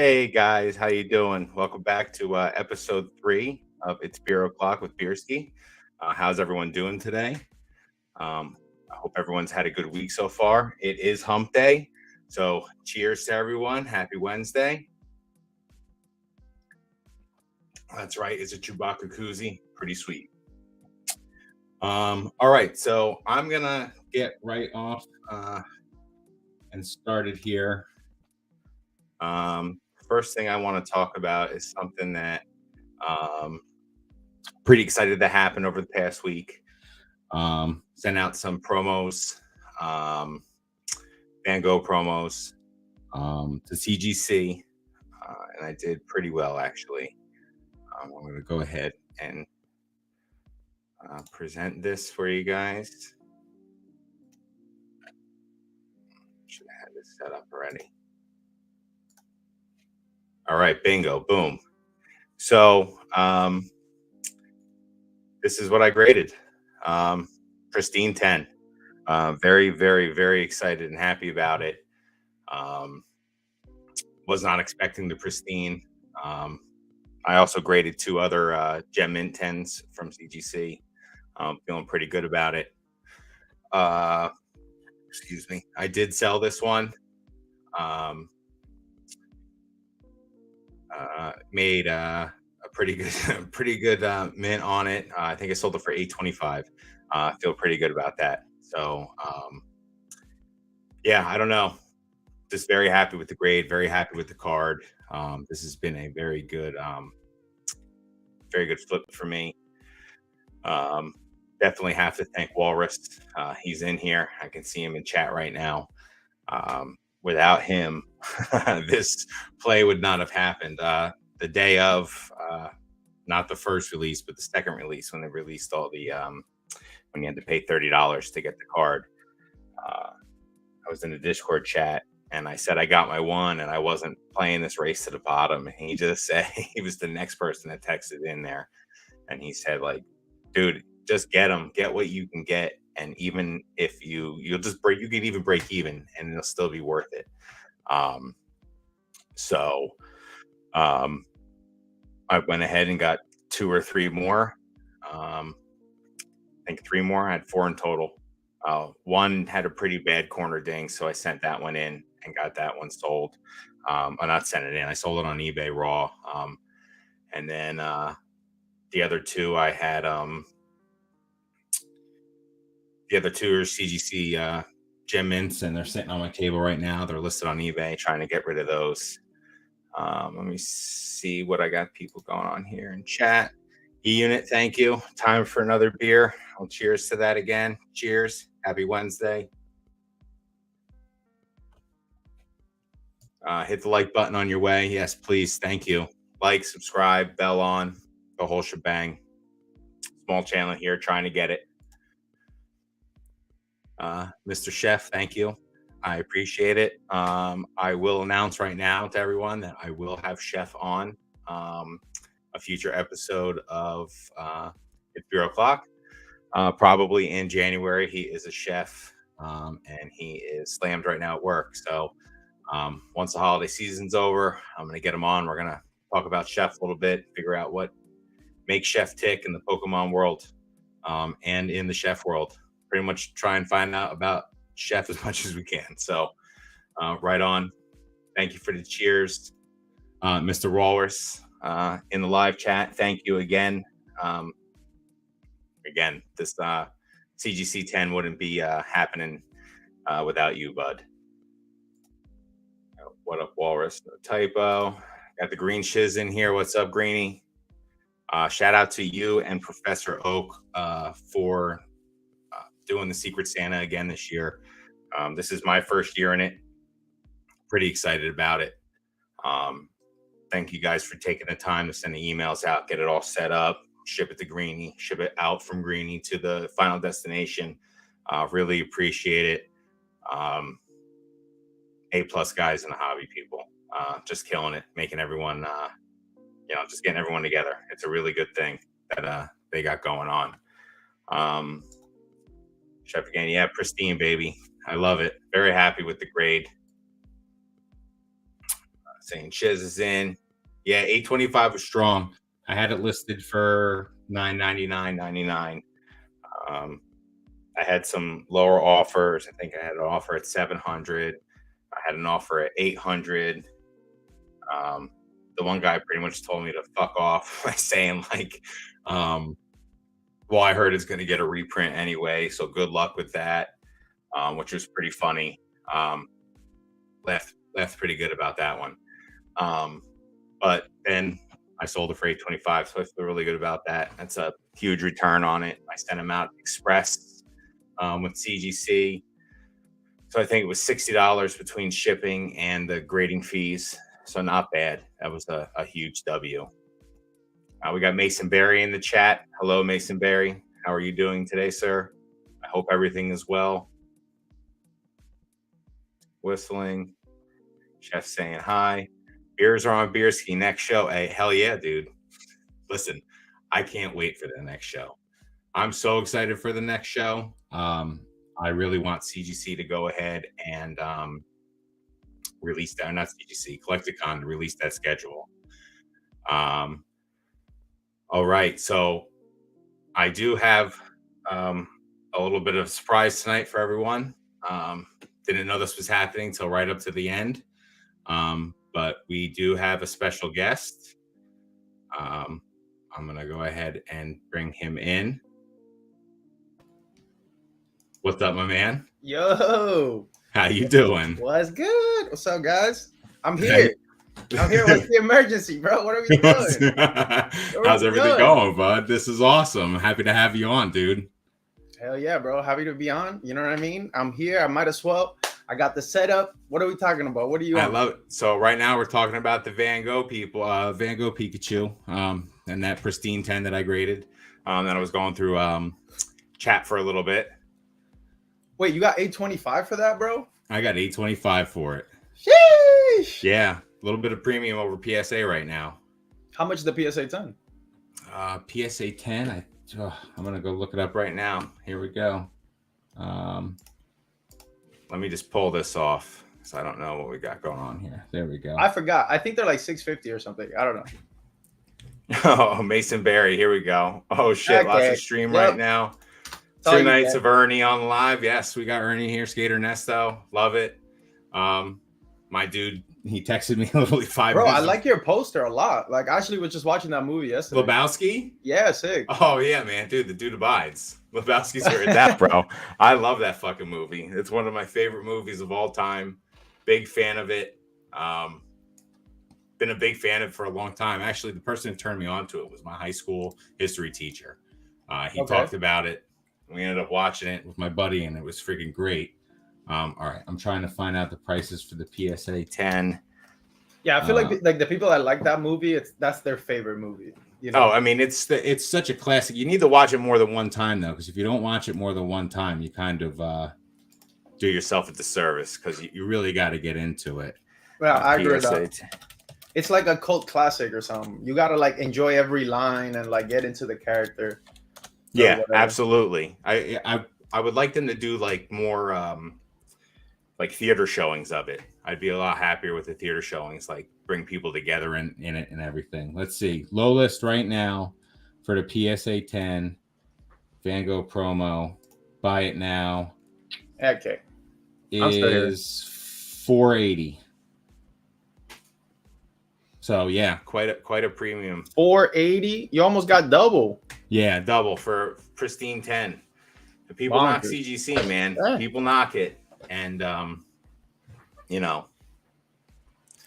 Hey guys, how you doing? Welcome back to episode 3 of It's Beer O'clock with Bierski. How's everyone doing today? I hope everyone's had a good week so far. It is Hump Day, so cheers to everyone. Happy Wednesday. That's right, it's a Chewbacca koozie. Pretty sweet. All right, so I'm gonna get right off and started here. First thing I want to talk about is something that um, pretty excited to happen over the past week. Sent out some promos, um, Van Gogh promos to CGC, and I did pretty well actually. I'm going to go ahead and present this for you guys. Should have had this set up already. All right, bingo, boom. So this is what I graded. Pristine 10. Very, very, very excited and happy about it. Um, was not expecting the pristine. I also graded 2 other Gem Mint 10s from CGC. Feeling pretty good about it. Excuse me. I did sell this one. Made a pretty good, pretty good mint on it. I think I sold it for $8.25. Feel pretty good about that. So yeah, I don't know. Just very happy with the grade. Very happy with the card. This has been a very good flip for me. Definitely have to thank Walrus. He's in here. I can see him in chat right now. Without him, this play would not have happened. The day of, not the first release, but the second release, when they released all the, when you had to pay $30 to get the card, I was in a Discord chat and I said I got my one and I wasn't playing this race to the bottom. And he just said he was the next person that texted in there, and he said like, "Dude, just get them, get what you can get, and even if you'll just break, you can even break even, and it'll still be worth it." Um, so um, I went ahead and got 2 or 3 more. I think 3 more. I had 4 in total. One had a pretty bad corner ding, so I sent that one in and got that one sold. I not sent it in. I sold it on eBay raw. And then the other 2 I had. The other 2 are CGC gem mints, and they're sitting on my table right now. They're listed on eBay. Trying to get rid of those. Let me see what I got people going on here in chat. E-Unit, thank you. Time for another beer. Well, cheers to that again. Cheers. Happy Wednesday. Hit the like button on your way. Yes, please. Thank you. Like, subscribe, bell on, the whole shebang. Small channel here, trying to get it. Mr. Chef, thank you. I appreciate it. I will announce right now to everyone that I will have Chef on a future episode of It's Beer O'Clock. Probably in January. He is a chef, and he is slammed right now at work. So once the holiday season's over, I'm going to get him on. We're going to talk about Chef a little bit, figure out what makes Chef tick in the Pokemon world and in the chef world. Pretty much try and find out about Chef as much as we can. So right on. Thank you for the cheers. Mr. Walrus in the live chat, thank you again. Again, this CGC 10 wouldn't be happening without you, bud. What up, Walrus? No typo. Got the green shiz in here. What's up, Greenie? Shout out to you and Professor Oak for doing the Secret Santa again this year. This is my first year in it. Pretty excited about it. Thank you guys for taking the time to send the emails out, get it all set up, ship it to Greenie, ship it out from Greenie to the final destination. Really appreciate it. A+ guys in the hobby, people. Just killing it, making everyone, just getting everyone together. It's a really good thing that they got going on. Chef again, yeah, pristine, baby. I love it. Very happy with the grade. saying Shiz is in. Yeah, 825 was strong. I had it listed for 999.99. Um, I had some lower offers. I think I had an offer at 700. I had an offer at 800. The one guy pretty much told me to fuck off by saying like, well, I heard it's going to get a reprint anyway, so good luck with that, which was pretty funny. Laughed pretty good about that one. But then I sold it for 825, so I feel really good about that. That's a huge return on it. I sent them out express with CGC. So I think it was $60 between shipping and the grading fees. So not bad. That was a huge W. We got Mason Berry in the chat. Hello, Mason Berry. How are you doing today, sir? I hope everything is well. Whistling. Chef saying hi. Beers are on Beerski. Next show. Hey, hell yeah, dude. Listen, I can't wait for the next show. I'm so excited for the next show. I really want CGC to go ahead and release that. Not CGC, Collecticon to release that schedule. All right. So I do have a little bit of a surprise tonight for everyone. Didn't know this was happening till right up to the end. But we do have a special guest. I'm going to go ahead and bring him in. What's up, my man? Yo. How you doing? What's good? What's up, guys? I'm here. I'm here. What's the emergency, bro? What are we doing? How's everything going, bud? This is awesome. Happy to have you on, dude. Hell yeah, bro. Happy to be on. You know what I mean? I'm here. I might as well. I got the setup. What are we talking about? What are you on? I love it. So right now we're talking about the Van Gogh people, Van Gogh Pikachu, and that pristine 10 that I graded. That I was going through chat for a little bit. Wait, you got 825 for that, bro? I got 825 for it. Sheesh. Yeah, a little bit of premium over PSA right now. How much is the PSA 10? PSA 10, I'm gonna go look it up right now. Here we go. Let me just pull this off, so I don't know what we got going on here. There we go. I forgot. I think they're like 650 or something. I don't know. Oh, Mason Berry. Here we go. Oh shit, okay. Lots of stream right now. 2 nights of Ernie on live. Yes, we got Ernie here. Skater Nesto. Love it. My dude, he texted me literally 5 minutes. Bro, I like your poster a lot. Like, I actually was just watching that movie yesterday. Lebowski? Yeah, sick. Oh, yeah, man. Dude, the dude abides. Lebowski's here at that, bro. I love that fucking movie. It's one of my favorite movies of all time. Big fan of it. Been a big fan of it for a long time. Actually, the person who turned me on to it was my high school history teacher. He talked about it. We ended up watching it with my buddy, and it was freaking great. All right, I'm trying to find out the prices for the PSA 10. Yeah, I feel like the people that like that movie, that's their favorite movie. You know? Oh, I mean, it's such a classic. You need to watch it more than one time, though, because if you don't watch it more than one time, you kind of do yourself a disservice, because you really got to get into it. Well, I agree with that. It's like a cult classic or something. You got to like enjoy every line and like get into the character. Yeah, absolutely. I would like them to do like more like theater showings of it. I'd be a lot happier with the theater showings, like bring people together in it and everything. Let's see. Low list right now for the PSA 10 Van Gogh promo. Buy it now. Okay. Is $480. So yeah, quite a premium. $480. You almost got double. Yeah, double for pristine 10. The people knock CGC, man. Yeah. People knock it, and you know,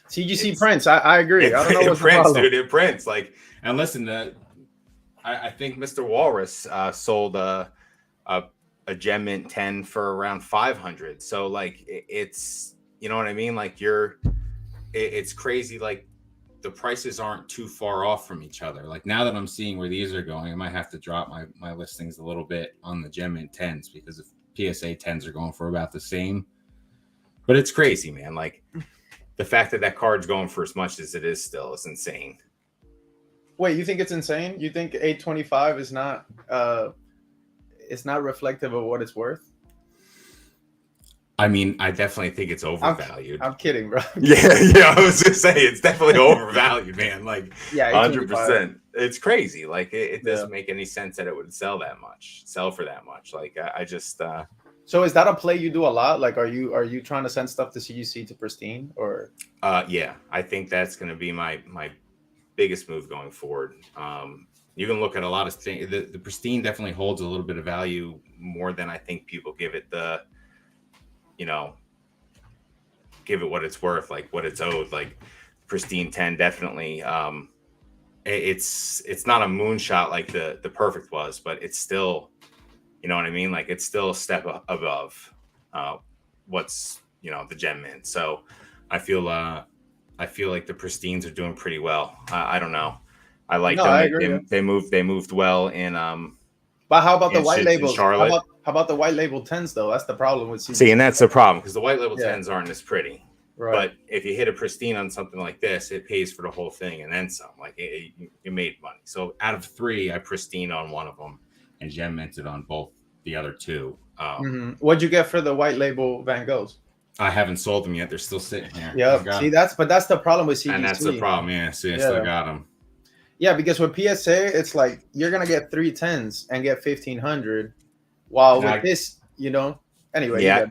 CGC prints. I agree. I don't know what's prints, dude. It prints like. And listen, I think Mr. Walrus sold a Gem Mint 10 for around 500. So like, it's, you know what I mean? Like it's crazy. Like, the prices aren't too far off from each other. Like, now that I'm seeing where these are going, I might have to drop my listings a little bit on the Gem Mint 10s, because if PSA 10s are going for about the same. But it's crazy, man. Like, the fact that card's going for as much as it is still is insane. Wait, you think it's insane? You think 825 is not it's not reflective of what it's worth? I mean, I definitely think it's I'm overvalued. I'm kidding, bro. Yeah, yeah, I was just saying it's definitely overvalued, man. Like Yeah, 825. 100%. It's crazy. Like it Yeah. doesn't make any sense that it would sell for that much. Like I just So is that a play you do a lot? Like, are you trying to send stuff to CGC to pristine or? yeah, I think that's going to be my biggest move going forward. You can look at a lot of things. The pristine definitely holds a little bit of value more than I think people give it you know, give it what it's worth, like what it's owed. Like pristine 10 definitely. It's not a moonshot like the perfect was, but it's still, you know what I mean. Like it's still a step above what's the gem mint. So I feel I feel like the pristines are doing pretty well. I don't know. I like No, them. I agree. Yeah. They moved well But how about the white in labels? How Charlotte. about how about the white label tens though? That's the problem with See, CGC. and that's the problem because the white label Yeah. tens aren't as pretty. Right. But if you hit a pristine on something like this, it pays for the whole thing and then some. Like you made money. So out of 3, I pristine on one of them and gem minted on both the other 2. What'd you get for the white label Van Goghs? I haven't sold them yet. They're still sitting here. Yeah. See, that's the problem with CGC. And that's the problem. Yeah. See, I still got them. Yeah, because with PSA, it's like you're gonna get 3 10s and get 1,500, while with this, anyway. Yeah,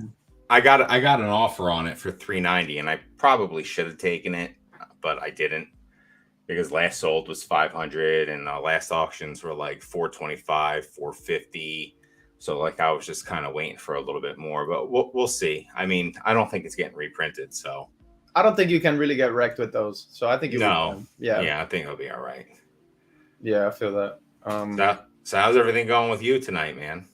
I got an offer on it for $390, and I probably should have taken it, but I didn't because last sold was 500, and last auctions were like 425, 450. So like I was just kind of waiting for a little bit more, but we'll see. I mean, I don't think it's getting reprinted, so I don't think you can really get wrecked with those. So I think yeah, I think it'll be all right. Yeah, I feel that. So how's everything going with you tonight, man?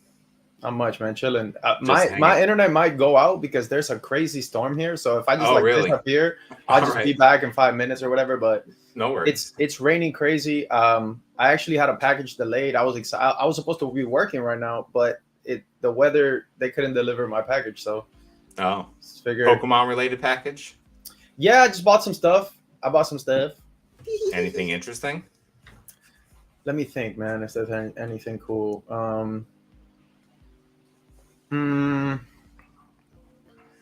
Not much, man. Chilling. My internet might go out because there's a crazy storm here. So if I just disappear, I'll just be back in 5 minutes or whatever. But no worries. It's raining crazy. I actually had a package delayed. I was excited. I was supposed to be working right now, but the weather, they couldn't deliver my package. So Pokemon related package. Yeah, I just bought some stuff. I bought some stuff. Anything interesting? Let me think, man, if there's anything cool.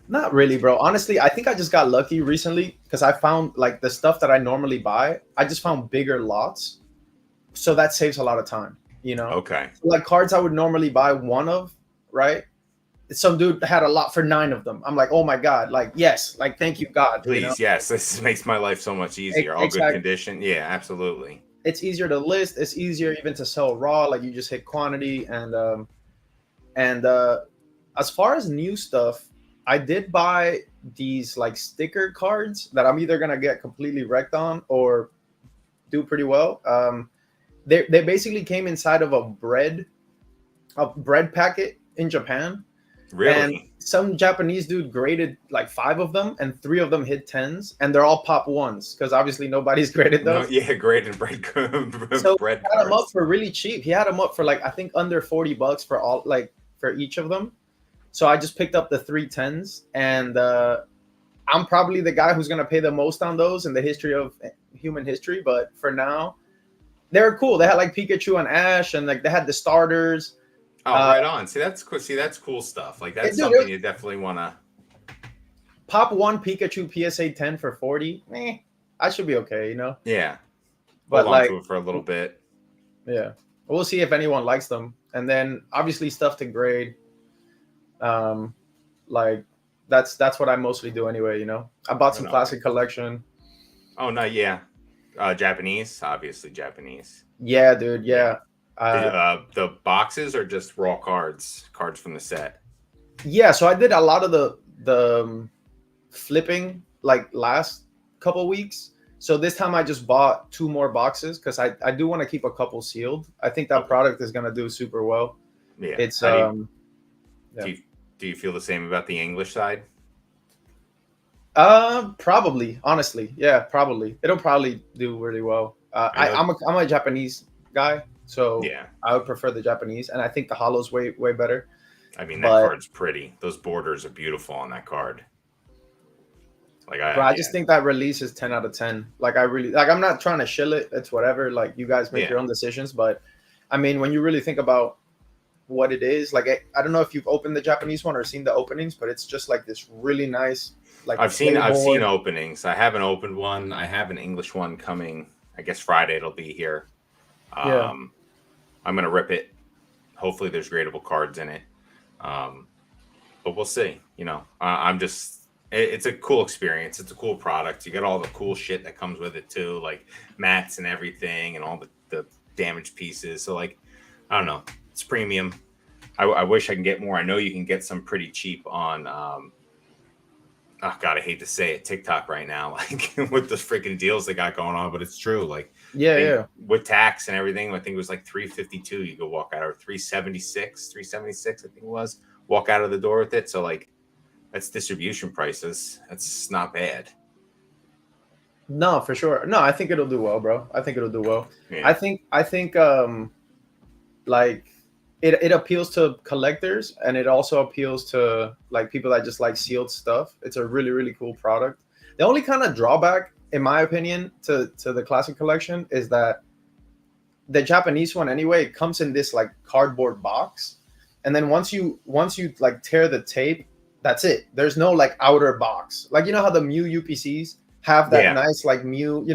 Not really, bro. Honestly, I think I just got lucky recently because I found like the stuff that I normally buy, I just found bigger lots. So that saves a lot of time, Okay. So like cards I would normally buy one of, right? Some dude had a lot for 9 of them. I'm like, oh my God, like, yes, like, thank you, God. Please, yes. This makes my life so much easier. All good condition. Yeah, absolutely. It's easier to list. It's easier even to sell raw. Like you just hit quantity. And as far as new stuff, I did buy these like sticker cards that I'm either gonna get completely wrecked on or do pretty well. They basically came inside of a bread packet in Japan. Really? And some Japanese dude graded like 5 of them, and 3 of them hit 10s, and they're all pop 1s because obviously nobody's graded those. No, yeah, graded bread. So bread he had them up for really cheap. He had them up for like I think under $40 for all for each of them. So I just picked up the 3 10s, and I'm probably the guy who's gonna pay the most on those in the history of human history. But for now, they're cool. They had like Pikachu and Ash, and like they had the starters. Oh, right on. See, that's cool. See, that's cool stuff. Like that's something you definitely want to pop 1 Pikachu PSA 10 for 40. I should be okay, Yeah, but hold on to it for a little bit. Yeah, we'll see if anyone likes them, and then obviously stuff to grade. Like that's what I mostly do anyway. I bought some classic collection. Oh no, yeah, Japanese, obviously Japanese. Yeah, dude. Yeah. The boxes are just raw cards from the set. Yeah, so I did a lot of the flipping like last couple weeks. So this time I just bought 2 more boxes because I do want to keep a couple sealed. I think that product is gonna do super well. Yeah, it's do you feel the same about the English side? Probably, honestly, yeah, probably it'll probably do really well. I'm a Japanese guy. So yeah, I would prefer the Japanese, and I think the hollow's way better. I mean, that card's pretty. Those borders are beautiful on that card. Like I just think that release is 10 out of 10. Like I really I'm not trying to shill it. It's whatever. Like you guys make your own decisions, but I mean, when you really think about what it is. Like I don't know if you've opened the Japanese one or seen the openings, but it's just like this really nice like I've seen playboard. openings. I haven't opened one. I have an English one coming. I guess Friday it'll be here. Yeah. Um, I'm gonna rip it. Hopefully, there's gradable cards in it. Um, but we'll see. You know, I'm just. It's a cool experience. It's a cool product. You get all the cool shit that comes with it too, like mats and everything, and all the damaged pieces. So like, I don't know. It's premium. I wish I can get more. I know you can get some pretty cheap on. Oh God, I hate to say it, TikTok right now, like with the freaking deals they got going on, but it's true. Like Yeah, they yeah. with tax and everything, I think it was like 352. You could walk out, or 376, I think it was. Walk out of the door with it. So like that's distribution prices. That's not bad. No, for sure. No, I think it'll do well, bro. I think it'll do well. Yeah. I think like it appeals to collectors, and it also appeals to like people that just like sealed stuff. It's a really, really cool product. The only kind of drawback, in my opinion, to the classic collection is that the Japanese one anyway, it comes in this like cardboard box. And then once you like tear the tape, that's it. There's no like outer box. Like you know how the Mew UPCs have that Yeah. nice like Mew,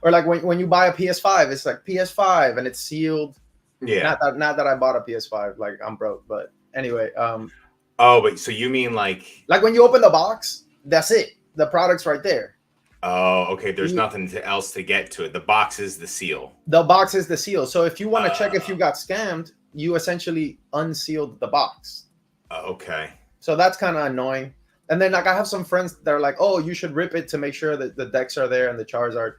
or like when you buy a PS5, it's like PS5 and it's sealed. Yeah. Not that I bought a PS5, like I'm broke, but anyway, Oh, but so you mean like, like when you open the box, that's it. The product's right there. oh, okay, there's You, nothing else to get to it. The box is the seal. the box is the seal. So if you want to check if Uh, you got scammed, you essentially unsealed the box. okay. So that's kind of annoying. And then like I have some friends that are like, "Oh, you should rip it to make sure that the decks are there and the chars are."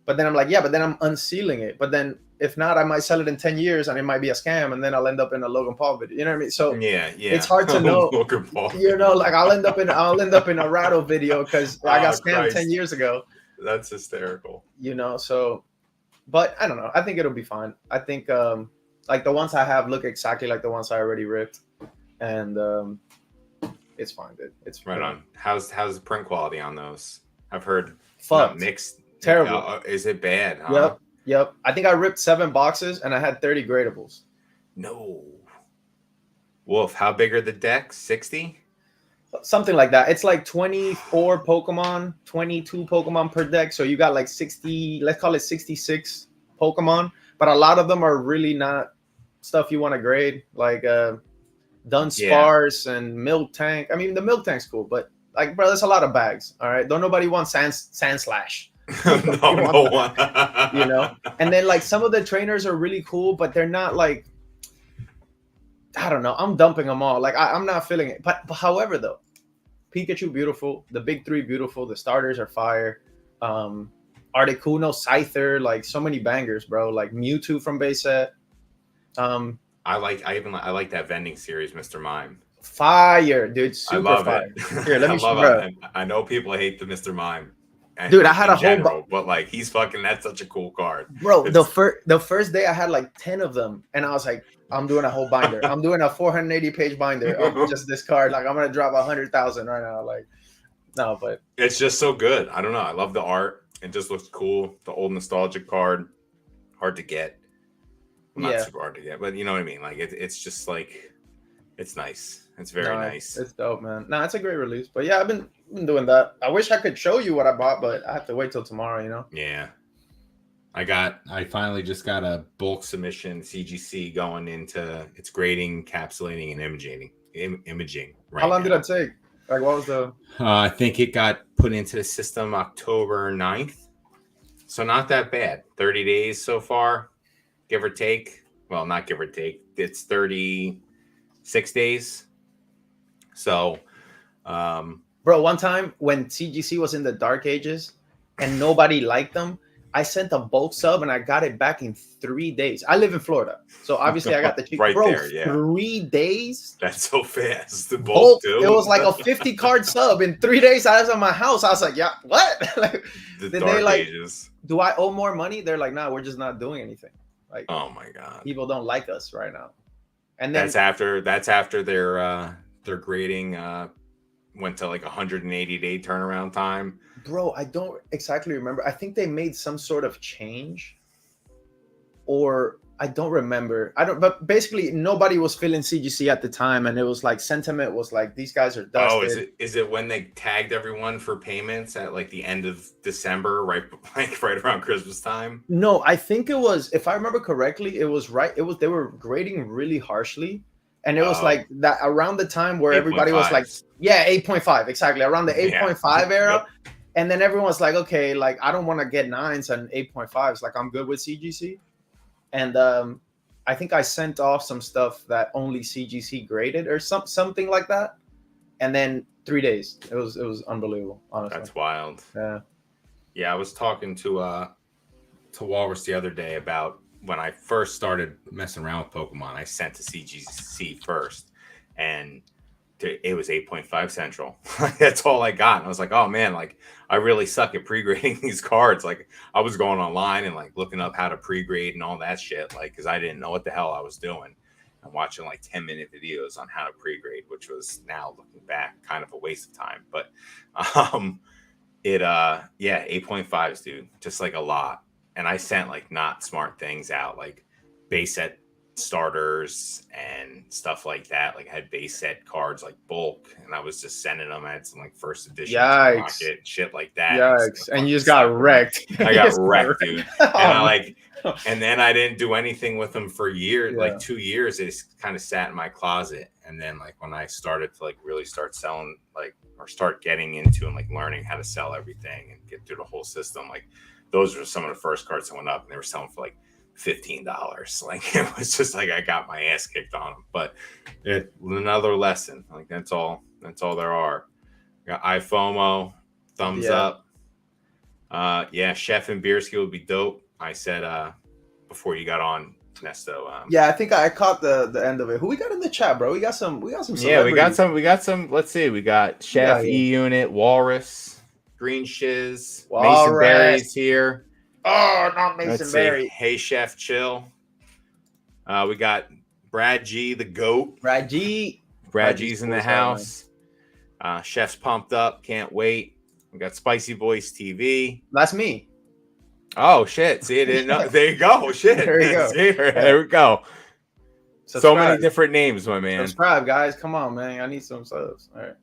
But then I'm like, "Yeah, but then I'm unsealing it. But then if not, I might sell it in 10 years and it might be a scam, and then I'll end up in a Logan Paul video." You know what I mean? So Yeah, it's yeah. hard to know. Logan Paul. Like I'll end up in a Rattle video because I got Oh scammed 10 Christ. years ago. That's hysterical. So but I don't know. I think it'll be fine. I think like the ones I have look exactly like the ones I already ripped, and it's fine, dude. It's Right on. How's the print quality on those? I've heard not fucked. mixed. Terrible. Is it bad? Huh? Yep. Yep. I think I ripped 7 boxes and I had 30 gradables. No. Wolf, how big are the decks? 60? Something like that. It's like 24 Pokemon, 22 Pokemon per deck. So you got like 60, let's call it 66 Pokemon. But a lot of them are really not stuff you want to grade, like Yeah. Dunsparce and Milk Tank. I mean, the Milk Tank's cool, but like, bro, there's a lot of bags. All right. Don't nobody want Sand Slash. No, You want no that, one. And then like some of the trainers are really cool, but they're not like, I don't know. I'm dumping them all. Like I'm not feeling it. But however, though, Pikachu beautiful, the big three beautiful, the starters are fire. Articuno, Scyther, like so many bangers, bro. Like Mewtwo from base set. I like that vending series, Mr. Mime. Fire, dude. I Super love fire. it. Here, let I me show love bro. it. I know people hate the Mr. Mime, and Dude, I had in a whole general, but like he's fucking. That's such a cool card. bro. It's The first day I had like 10 of them, and I was like, I'm doing a whole binder. I'm doing a 480-page binder of just this card. Like I'm gonna drop 100,000 right now. Like, no, but it's just so good. I don't know. I love the art. It just looks cool. The old nostalgic card, hard to get. Well, not yeah, super hard to get, but you know what I mean. Like it's just like it's nice. It's very no, nice. it's dope, man. No, it's a great release. But yeah, I've been doing that. I wish I could show you what I bought, but I have to wait till tomorrow. Yeah. I finally just got a bulk submission CGC going into its grading, encapsulating, and imaging right How long now. did that take? Like, what was the? I think it got put into the system October 9th. So not that bad. 30 days so far, give or take. Well, not give or take. It's 36 days. So, Bro, one time when CGC was in the dark ages and nobody liked them, I sent a bulk sub and I got it back in 3 days. I live in Florida, so obviously I got the cheap. right Bro, there, yeah. 3 days. That's so fast. The Bulk. bulk too. It was like a 50 card sub in 3 days. I was at my house. I was like, yeah, what? Like, the did dark they like? ages. Do I owe more money? They're like, nah, we're just not doing anything. Like, Oh my god. people don't like us right now. And then That's after their grading went to like 180-day turnaround time. bro, I don't exactly remember. I think they made some sort of change, or I don't remember. I don't. But basically, nobody was feeling CGC at the time, and it was like sentiment was like these guys are Oh, dusted. is it when they tagged everyone for payments at like the end of December, right, like right around Christmas time? No, I think it was, if I remember correctly, it was right. It was they were grading really harshly, and it was Oh, like that around the time where everybody was like, 8.5s. yeah, 8.5 exactly around the Yeah. 8.5 era, Yep. and then everyone was like, okay, like I don't want to get nines and 8.5s. Like I'm good with CGC, and I think I sent off some stuff that only CGC graded or something like that, and then 3 days. It was unbelievable, honestly. That's wild. Yeah. Yeah, I was talking to Walrus the other day about when I first started messing around with Pokemon. I sent to CGC first, and it was 8.5 Central. That's all I got. And I was like, oh man, like I really suck at pre-grading these cards. Like I was going online and like looking up how to pre-grade and all that shit, like because I didn't know what the hell I was doing. I'm watching like 10-minute videos on how to pre-grade, which was now looking back kind of a waste of time. But um yeah, 8.5s, dude. Just like a lot. And I sent like not smart things out, like base set starters and stuff like that. Like I had base set cards like bulk, and I was just sending them. I had some like first edition Team Yikes. Rocket and shit like that. And just, Yikes. like, And you fucking just got slept around. wrecked. I got wrecked, dude. And I Oh, like and then I didn't do anything with them for years, Yeah. like 2 years. They just kind of sat in my closet. And then like when I started to like really start selling, like or start getting into and like learning how to sell everything and get through the whole system, like those were some of the first cards that went up, and they were selling for like $15. Like it was just like I got my ass kicked on them. But another lesson. Like that's all there are. Got iFOMO, thumbs Yeah. up. Yeah, Chef and Bierski would be dope. I said before you got on, Nesto. Yeah, I think I caught the end of it. Who we got in the chat, bro? We got some Yeah, we got celebrities. some. Let's see. We got We got Chef, here. E Unit, Walrus, Green Shiz, Mason Walrus. Berry's here. Oh, not Let's Mason see. Berry. Hey Chef, chill. We got Brad G, the GOAT. Brad G. Brad G's G's in cool the as hell, man. house. Chef's pumped up. Can't wait. We got Spicy Boys TV. That's me. Oh shit! See, I didn't know. There you go. Shit. There you go. See, there we go. So Subscribe. many different names, my man. Subscribe, guys. Come on, man. I need some subs. All right.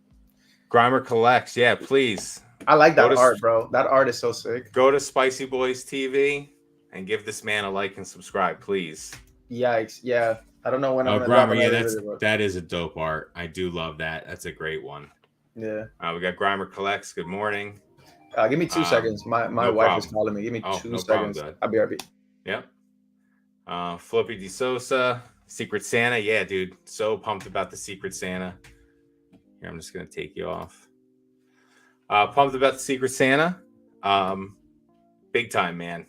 Grimer collects. Yeah, please. I like that art, bro. That art is so sick. Go to Spicy Boys TV and give this man a like and subscribe, please. Yikes. Yeah. I don't know when I'm Oh, gonna drop Grimer, yeah, another video, that is a dope art. I do love that. That's a great one. Yeah. We got Grimer collects. Good morning. Give me 2 seconds. My no wife problem. is calling me. Give me Oh, 2 no problem, seconds. bud. I'll be right back. Yep. Flippy DeSosa, Secret Santa. Yeah, dude. So pumped about the Secret Santa. Here, I'm just gonna take you off. Pumped about the Secret Santa. Big time, man.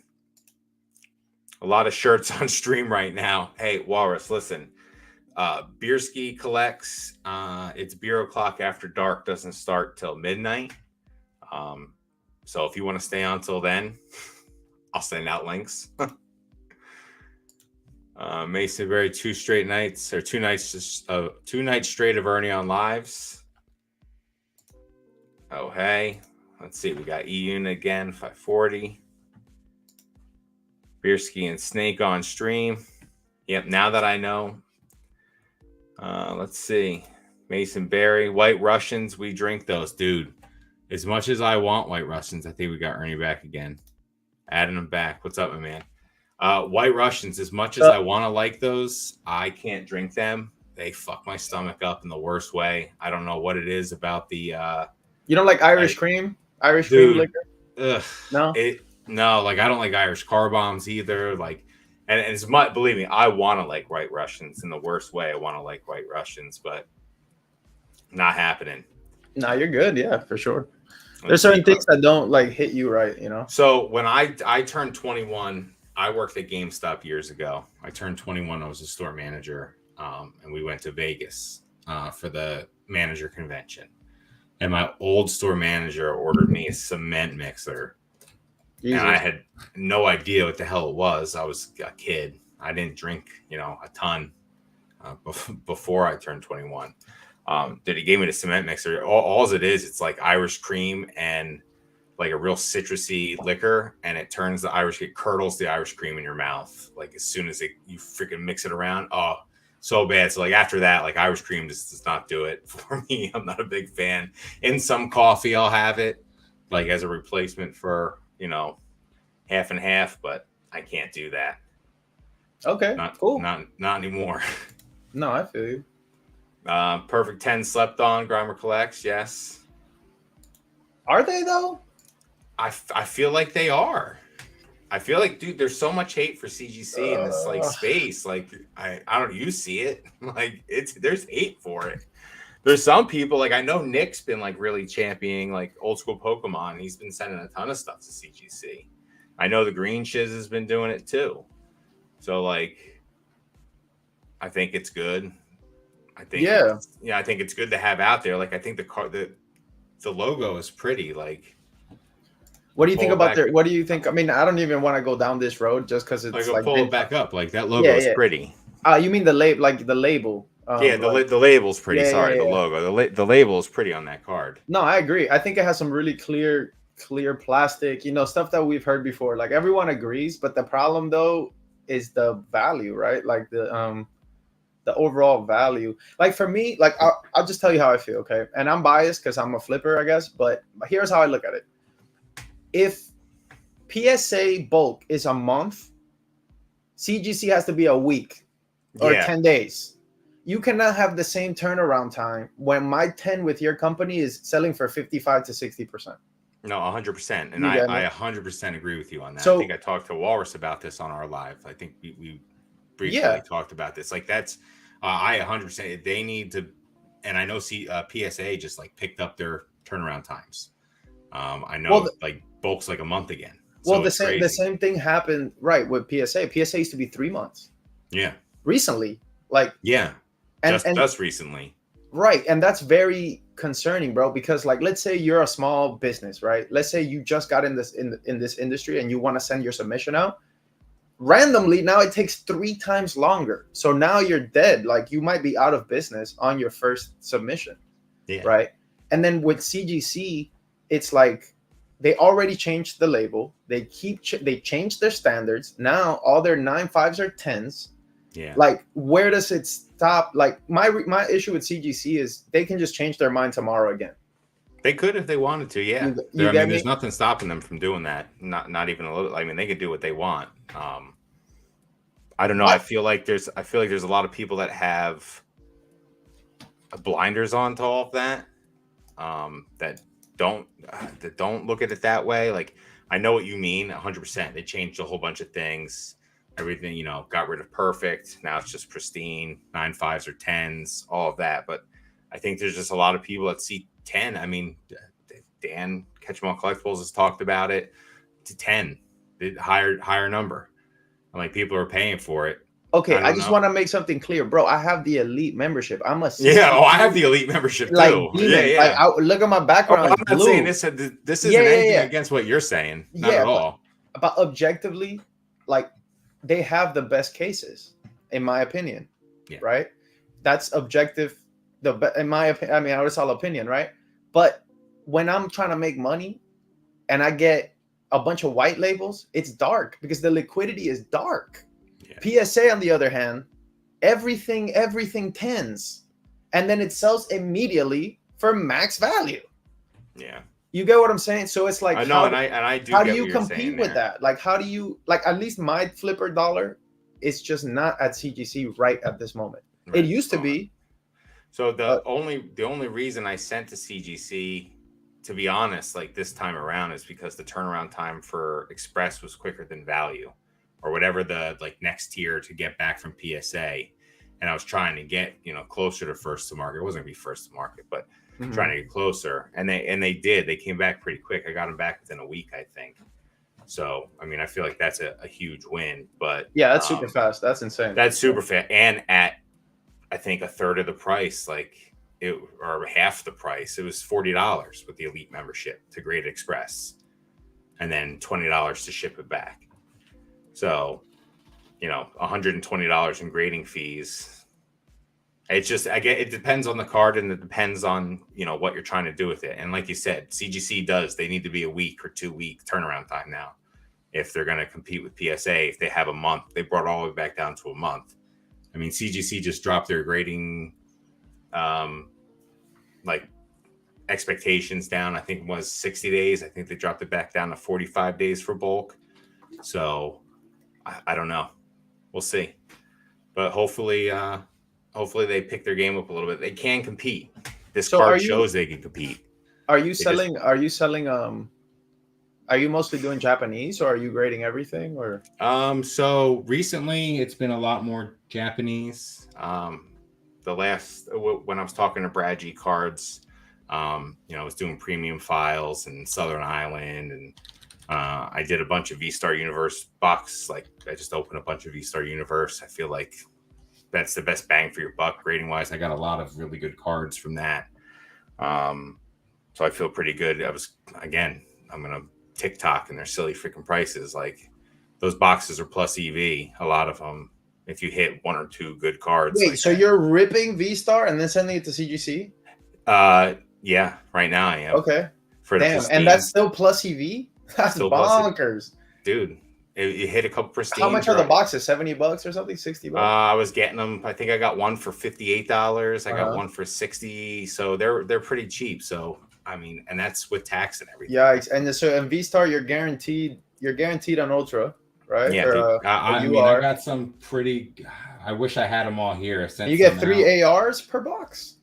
A lot of shirts on stream right now. Hey, Walrus, listen. Bierski collects. It's beer o'clock after dark. Doesn't start till midnight. So if you want to stay on till then, I'll send out links. Mason Berry 2 straight nights or 2 nights, just 2 nights straight of Ernie on lives. Oh hey, let's see. We got E Unit again, 540. Bierski and Snake on stream. Yep. Now that I know. Let's see. Mason Berry, White Russians. We drink those, dude. As much as I want White Russians, I think we got Ernie back again. Adding them back. What's up, my man? White Russians, as much as I want to like those, I can't drink them. They fuck my stomach up in the worst way. I don't know what it is about the... you don't like Irish cream? Irish cream liquor? Ugh, no? No, like I don't like Irish car bombs either. Like, and it's much, believe me, I want to like White Russians in the worst way. I want to like White Russians, but not happening. No, you're good. Yeah, for sure. There's certain things that don't like hit you right, you know. So when I turned 21, I worked at GameStop years ago. I turned 21. I was a store manager, and we went to Vegas for the manager convention. And my old store manager ordered me a cement mixer. Jesus. And I had no idea what the hell it was. I was a kid. I didn't drink, a ton before I turned 21. That he gave me the cement mixer. All it is, it's like Irish cream and like a real citrusy liquor, and it turns it curdles the Irish cream in your mouth. Like as soon as you freaking mix it around, oh, so bad. So like after that, like Irish cream just does not do it for me. I'm not a big fan. In some coffee, I'll have it like as a replacement for half and half, but I can't do that. Okay, Not cool. not not anymore. No, I feel you. Perfect 10 slept on. Grimer collects. Yes, Are they though? I feel like they are. I feel like, dude, there's so much hate for CGC in this like Uh, space. Like, I don't. You see it? Like, there's hate for it. There's some people like I know Nick's been like really championing like old school Pokemon. He's been sending a ton of stuff to CGC. I know the Green Shiz has been doing it too. So like, I think it's good. yeah. I think it's good to have out there. Like, I think the logo is pretty. What do you think Pull it about back. their? What do you think? I mean, I don't even want to go down this road just because Like, it's I'll like pull been. it back up. Like that logo Yeah, is yeah. pretty. You mean the label, like the label? Yeah, the label's pretty. Yeah, yeah, Sorry, the yeah. logo. The label is pretty on that card. No, I agree. I think it has some really clear plastic, stuff that we've heard before. Like everyone agrees, but the problem though is the value, right? Like the overall value. Like for me, like I'll just tell you how I feel, okay? And I'm biased because I'm a flipper, I guess, but here's how I look at it. If PSA bulk is a month, CGC has to be a week or Yeah. 10 days. You cannot have the same turnaround time when my 10 with your company is selling for 55 to 60%. No, 100%. And You get I me? 100% agree with you on that. I think So I talked to Walrus about this on our live. I think we briefly yeah, talked about this. Like that's, I 100%, they need to, and I know PSA just like picked up their turnaround times. I well, know like bulk's like a month again. well, So the it's same the crazy. same thing happened right with PSA. PSA used to be 3 months Yeah. recently, like Yeah. and Just recently. right, and that's very concerning, bro. Because like, let's say you're a small business, right? Let's say you just got in this industry and you want to send your submission out. Randomly, now it takes 3 times longer. So now you're dead. Like you might be out of business on your first submission, Yeah. right? And then with CGC, it's like they already changed the label. They they changed their standards. Now all their 9.5s are 10s. Yeah. Like where does it stop? Like my issue with CGC is they can just change their mind tomorrow again. They could if they wanted to, yeah. You I get mean, me? there's nothing stopping them from doing that. Not even a little. I mean, they could do what they want. I don't know. What? I feel like there's a lot of people that have blinders on to all of that. That don't look at it that way. Like I know what you mean, 100%. They changed a whole bunch of things. Everything, got rid of perfect. Now it's just pristine, 9.5s or 10s, all of that. But I think there's just a lot of people that see 10. I mean, Dan Catch 'em All Collectibles has talked about it to 10, the higher number. I'm like, people are paying for it. Okay, I I don't just know. want to make something clear, bro. I have the elite membership. I'm a Yeah. Oh, I have CGC the elite membership like too. Yeah. demon. Like Yeah. look at my Oh, background. I'm It's not saying blue. this Yeah, isn't yeah, anything yeah. against what you're saying. Not Yeah, at all. but objectively, like they have the best cases, in my opinion. Yeah. Right? That's objective. In my opinion, I mean, it's all opinion, right? But when I'm trying to make money and I get a bunch of white labels, it's dark because the liquidity is dark. Yeah. PSA, on the other hand, everything tens, and then it sells immediately for max value. Yeah. You get what I'm saying? So it's like, I know, and I do how get do what you you're saying compete with there. that? Like, how do you like? At least my flipper dollar is just not at CGC right at this moment. Right It at this used to moment. be. So But the only reason I sent to CGC, to be honest, like this time around, is because the turnaround time for Express was quicker than Value, or whatever the like next tier to get back from PSA. And I was trying to get closer to first to market. It wasn't gonna be first to market, but trying to get closer. And they did. They came back pretty quick. I got them back within a week, I think. So I mean, I feel like that's a huge win. But yeah, that's super fast. That's insane. that's super fast, and at I think a third of the price, or half the price. It was $40 with the elite membership to Great Express, and then $20 to ship it back. So, $120 in grading fees. It's just I get it depends on the card and it depends on what you're trying to do with it. And like you said, CGC they need to be a week or 2 week turnaround time now if they're going to compete with PSA. If they have a month, they brought it all the way back down to a month. I mean, CGC just dropped their grading like expectations down. I think it was 60 days. I think they dropped it back down to 45 days for bulk. So I don't know. We'll see. But hopefully they pick their game up a little bit. They can compete. This So card shows they can compete. are you selling are you mostly doing Japanese, or are you grading everything, or So recently it's been a lot more Japanese. The last when I was talking to Brad G Cards, I was doing premium files in Southern Island, and I did a bunch of V-Star Universe box. Like I just opened a bunch of V-Star Universe. I feel like that's the best bang for your buck grading wise. I got a lot of really good cards from that. So I feel pretty good. I'm gonna TikTok and their silly freaking prices. Like those boxes are plus EV. A lot of them, if you hit 1 or 2 good cards. wait? Like So that. you're ripping V Star and then sending it to CGC? Yeah. Right now I am. Okay. For the Damn, pristine. and that's still plus EV. That's Still bonkers, dude. It hit a couple pristine. How much are the boxes? $70 or something? $60? I was getting them. I think I got one for $58. I got Uh-huh. one for $60. So they're pretty cheap. So I mean, and that's with tax and everything. Yeah, and so in V Star you're guaranteed on Ultra, right? Yeah, Or, dude. I you mean, are. I got some pretty. I wish I had them all here. I sent You get some 3 out. ARs per box,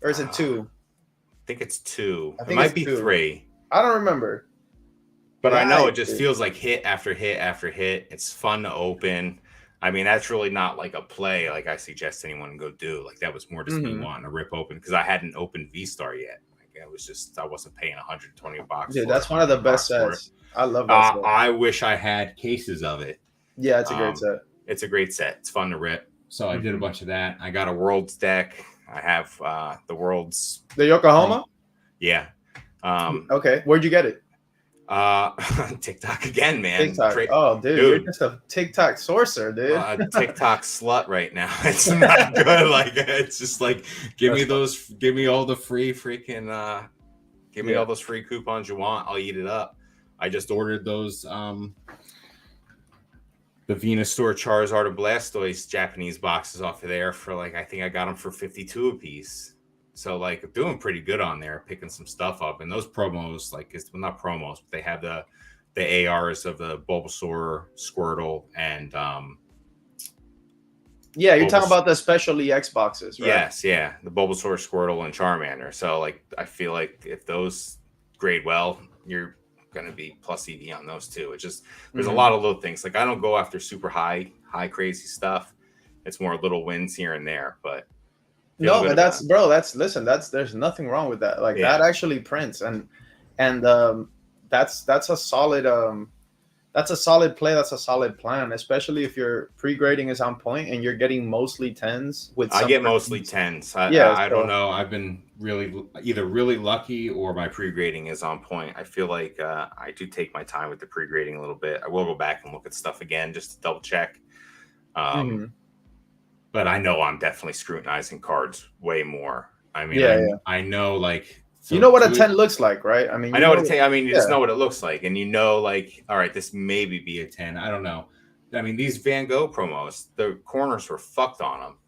or is it 2? I think it's 2. I It think might it's be 2. 3. I don't remember. But I know it Yikes, just dude. feels like hit after hit after hit. It's fun to open. I mean, that's really not like a play like I suggest anyone go do. Like that was more just me Mhm. wanting to rip open because I hadn't opened V Star yet. Like it was just I wasn't paying $120 Dude, for it. that's one of the best $100 for it. sets. I love that set. I wish I had cases of it. Yeah, it's a great set. It's a great set. It's fun to rip. So I did a bunch of that. I got a Worlds deck. I have the Worlds. The Yokohama? Yeah. Okay. Where'd you get it? TikTok again, man. TikTok. Oh, dude, you're just a TikTok sorcerer, dude. TikTok slut right now. It's not good. Like it's just like give me all the free freaking give me all those free coupons you want. I'll eat it up. I just ordered those the Venusaur Charizard and Blastoise Japanese boxes off of there for like I think I got them for 52 a piece. So like doing pretty good on there, picking some stuff up, and those promos not promos, but they have the ARs of the Bulbasaur, Squirtle, and yeah, you're talking about the special EX boxes, right? Yes, yeah, the Bulbasaur, Squirtle, and Charmander. So like I feel like if those grade well, you're gonna be plus EV on those too. It's just there's a lot of little things. Like I don't go after super high crazy stuff. It's more little wins here and there, but. No, but that's there's nothing wrong with that. Like that actually prints, and that's a solid play. That's a solid plan, especially if your pre-grading is on point and you're getting mostly 10s. I get mostly 10s. I don't know. I've been either really lucky or my pre-grading is on point. I feel like I do take my time with the pre-grading a little bit. I will go back and look at stuff again just to double check. But I know I'm definitely scrutinizing cards way more. I mean, I know like you know what a 10 looks like, right? I mean, I know what a 10. I mean, you just know what it looks like, and you know, like, all right, this maybe be a 10. I don't know. I mean, these Van Gogh promos, the corners were fucked on them,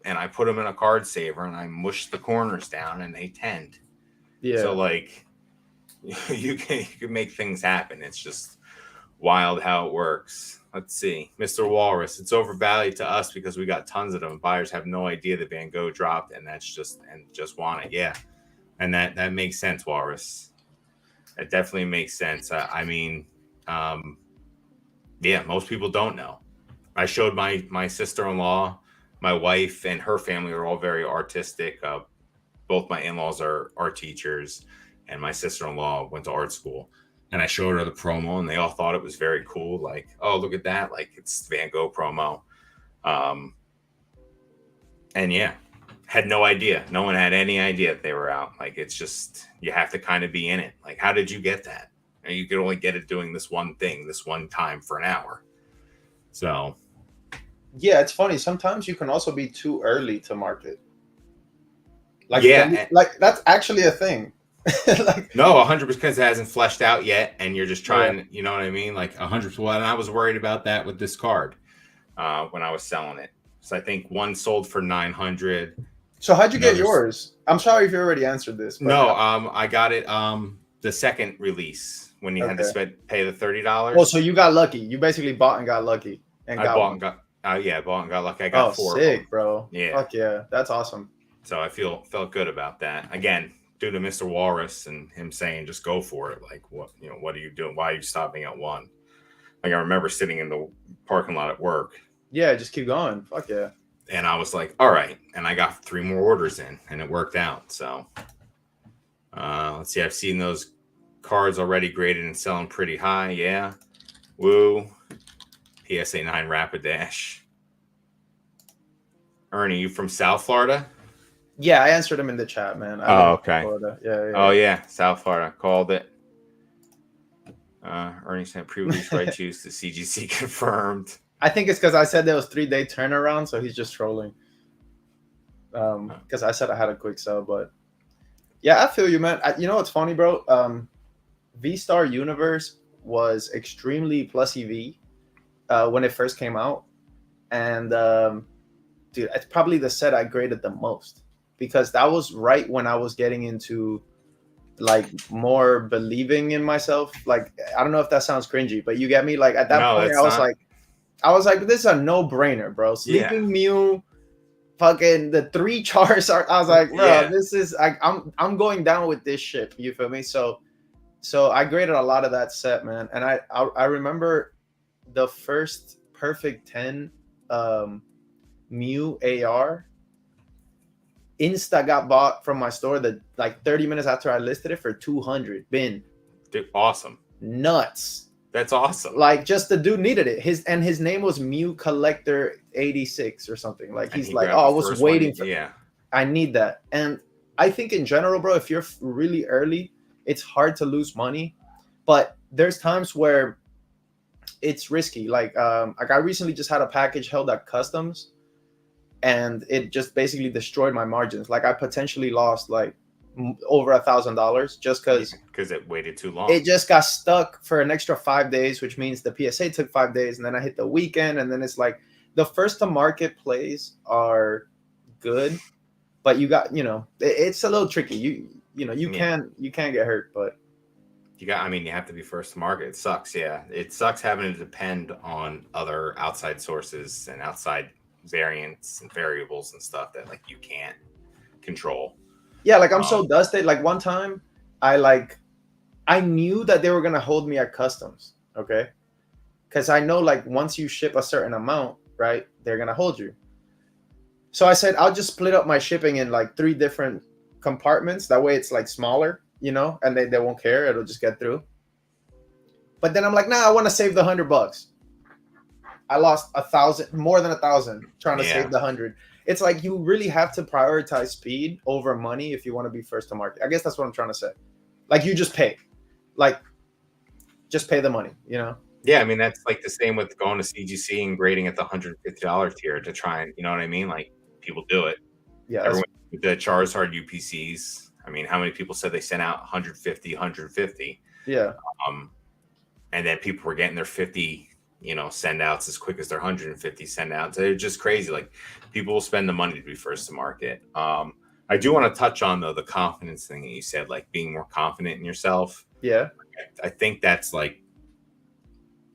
and I put them in a card saver and I mushed the corners down, and they tend. Yeah. So like, you can make things happen. It's just wild how it works. Let's see. Mr. Walrus, it's overvalued to us because we got tons of them. Buyers have no idea that Van Gogh dropped and just want it. Yeah. And that makes sense, Walrus. That definitely makes sense. I mean, yeah, most people don't know. I showed my sister-in-law, my wife, and her family are all very artistic. Both my in-laws are art teachers, and my sister-in-law went to art school. And I showed her the promo, and they all thought it was very cool. Like, oh, look at that! Like it's Van Gogh promo. And yeah, had no idea. No one had any idea that they were out. Like it's just you have to kind of be in it. Like, how did you get that? And you could only get it doing this one thing, this one time for an hour. So, Yeah, it's funny. Sometimes you can also be too early to market. Yeah, Like that's actually a thing. Like, no, 100% because it hasn't fleshed out yet, and you're just yeah. trying. You know what I mean? Like 100%. And I was worried about that with this card when I was selling it. So I think one sold for 900. So how'd you get Another yours? I'm sorry if you already answered this, but no, I got it the second release when you had to okay. pay the Well, so $30. you got lucky. You basically bought and got lucky and I got bought one. and got yeah, bought and got lucky. I got Oh, four of them. sick, bro. Yeah. Fuck yeah. That's awesome. So I felt good about that. Again, due to Mr. Walrus and him saying just go for it. Like what are you doing? Why are you stopping at one? Like I remember sitting in the parking lot at work Yeah, just keep going. Fuck yeah. and I was like, all right. And I got 3 more orders in and it worked out. So let's see, I've seen those cards already graded and selling pretty high. Yeah. Woo. PSA 9 Rapid Dash. Ernie, you from South Florida? Yeah, I answered him in the chat, man. I live Oh, in okay. Florida. Yeah, Oh, yeah, yeah. South Florida. Called it. Ernie sent pre-release right yeah. juice to CGC confirmed. I think it's because I said there was 3-day turnaround, so he's just trolling. Because I said I had a quick sell, but yeah, I feel you, man. You know what's funny, bro? V Star Universe was extremely plus EV when it first came out, and dude, it's probably the set I graded the most because that was right when I was getting into like more believing in myself. Like, I don't know if that sounds cringy, but you get me. Like at that No, point, it's not. I was like, this is a no brainer, bro. Yeah. Sleeping Mew, fucking the 3 chars are. I was like, bro, Yeah. this is like I'm going down with this ship. You feel me? So I graded a lot of that set, man. And I remember the first perfect 10 Mew AR Insta got bought from my store that like 30 minutes after I listed it for 200. Been Dude, awesome. nuts. That's awesome. Like just the dude needed it. His name was Mew Collector 86 or something. Like And he's he like, grabbed oh, the I was first one. waiting for. Yeah. I need that. And I think in general, bro, if you're really early, it's hard to lose money. But there's times where it's risky. Like I recently just had a package held at customs, and it just basically destroyed my margins. Like I potentially lost like over $1,000 just because Because it waited too long. it just got stuck for an extra 5 days, which means the PSA took 5 days, and then I hit the weekend, and then it's like the first to market plays are good, but it's a little tricky. You Yeah. can get hurt, but You have to be first to market. It sucks. Yeah. It sucks having to depend on other outside sources and outside variants and variables and stuff that like you can't control. yeah, like I'm so Um, dusted. Like one time, I knew that they were gonna hold me at customs, okay? Because I know like once you ship a certain amount, right, they're gonna hold you. So I said I'll just split up my shipping in like 3 different compartments. That way it's like smaller, and they won't care. It'll just get through. But then I'm like, nah, I want to save the $100. I lost 1,000, more than 1,000, trying to yeah. save the 100. It's like you really have to prioritize speed over money if you want to be first to market. I guess that's what I'm trying to say. Like you just pay, like just pay the money. Yeah. That's like the same with going to CGC and grading at the $150 tier to try and, you know what I mean? Like people do it. Yeah, that's Everyone with the Charizard UPCs. How many people said they sent out 150, 150? yeah. Um, and then people were getting their 50 send outs as quick as their 150 send outs. They're just crazy. Like people will spend the money to be first to market. I do want to touch on though the confidence thing that you said, like being more confident in yourself. Yeah. I think that's like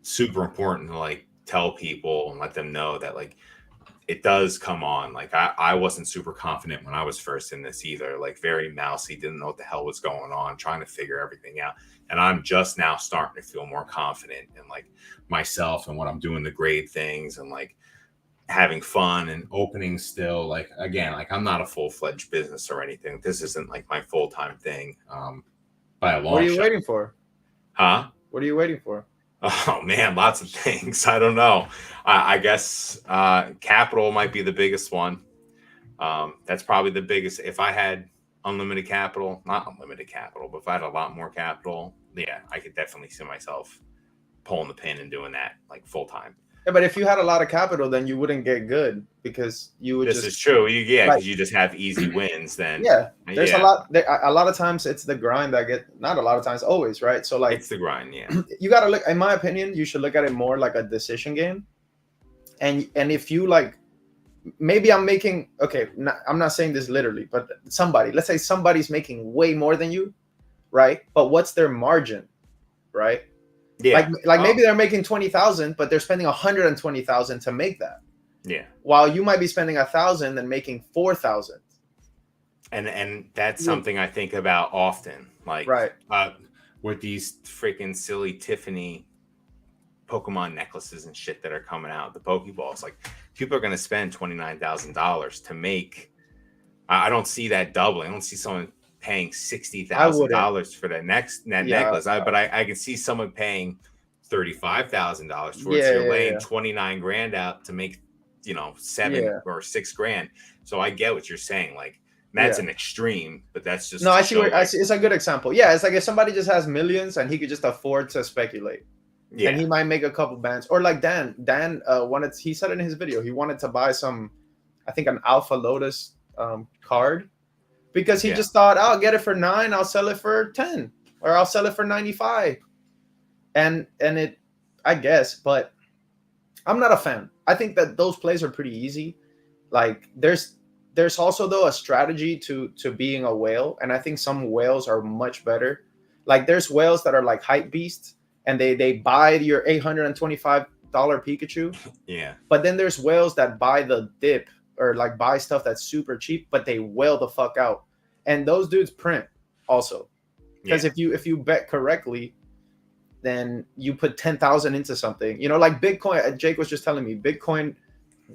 super important to like tell people and let them know that like it does come on. Like I wasn't super confident when I was first in this either. Like very mousy, didn't know what the hell was going on, trying to figure everything out. And I'm just now starting to feel more confident in like myself and what I'm doing, the grade things and like having fun and opening still. Like again, like I'm not a full-fledged business or anything. This isn't like my full-time thing by a What are long you shot. waiting for? Huh? What are you waiting for? Oh man, lots of things. I don't know. I guess capital might be the biggest one. That's probably the biggest. If I had unlimited capital, not unlimited capital, but if I had a lot more capital, yeah, I could definitely see myself pulling the pin and doing that like full time. Yeah, but if you had a lot of capital, then you wouldn't get good because you would This just is true. Yeah, like because you just have easy wins. Then yeah. There's yeah, a lot of times it's the grind that get not a lot of times always right. So like it's the grind. Yeah, you got to look. In my opinion, you should look at it more like a decision game. And if you like, maybe I'm making okay. I'm not saying this literally, but let's say somebody's making way more than you, right? But what's their margin, right? yeah. Like Oh, maybe they're making 20,000, but they're spending 120,000 to make that. yeah. While you might be spending 1,000 and making 4,000. And that's something I think about often. Like Right. with these freaking silly Tiffany Pokemon necklaces and shit that are coming out, the Pokeballs. Like people are going to spend $29,000 to make. I don't see that doubling. I don't see someone paying $60,000 for that necklace. But I can see someone paying $35,000 for it. So you're laying 29 grand out to make, 7 or 6 grand. So I get what you're saying. Like that's an extreme, but that's just no. I see. I see. It's a good example. Yeah, it's like if somebody just has millions and he could just afford to speculate. Yeah. And he might make a couple bands, or like Dan wanted. He said in his video he wanted to buy some, I think an Alpha Lotus card, because he just thought, I'll get it for 9, I'll sell it for 10, or I'll sell it for 95, and it, I guess, but I'm not a fan. I think that those plays are pretty easy. Like there's also though a strategy to being a whale, and I think some whales are much better. Like there's whales that are like hype beasts, and they buy your $825 Pikachu. Yeah. But then there's whales that buy the dip, or like buy stuff that's super cheap, but they whale the fuck out. And those dudes print also. Because if you bet correctly, then you put 10,000 into something. Like Bitcoin, Jake was just telling me, Bitcoin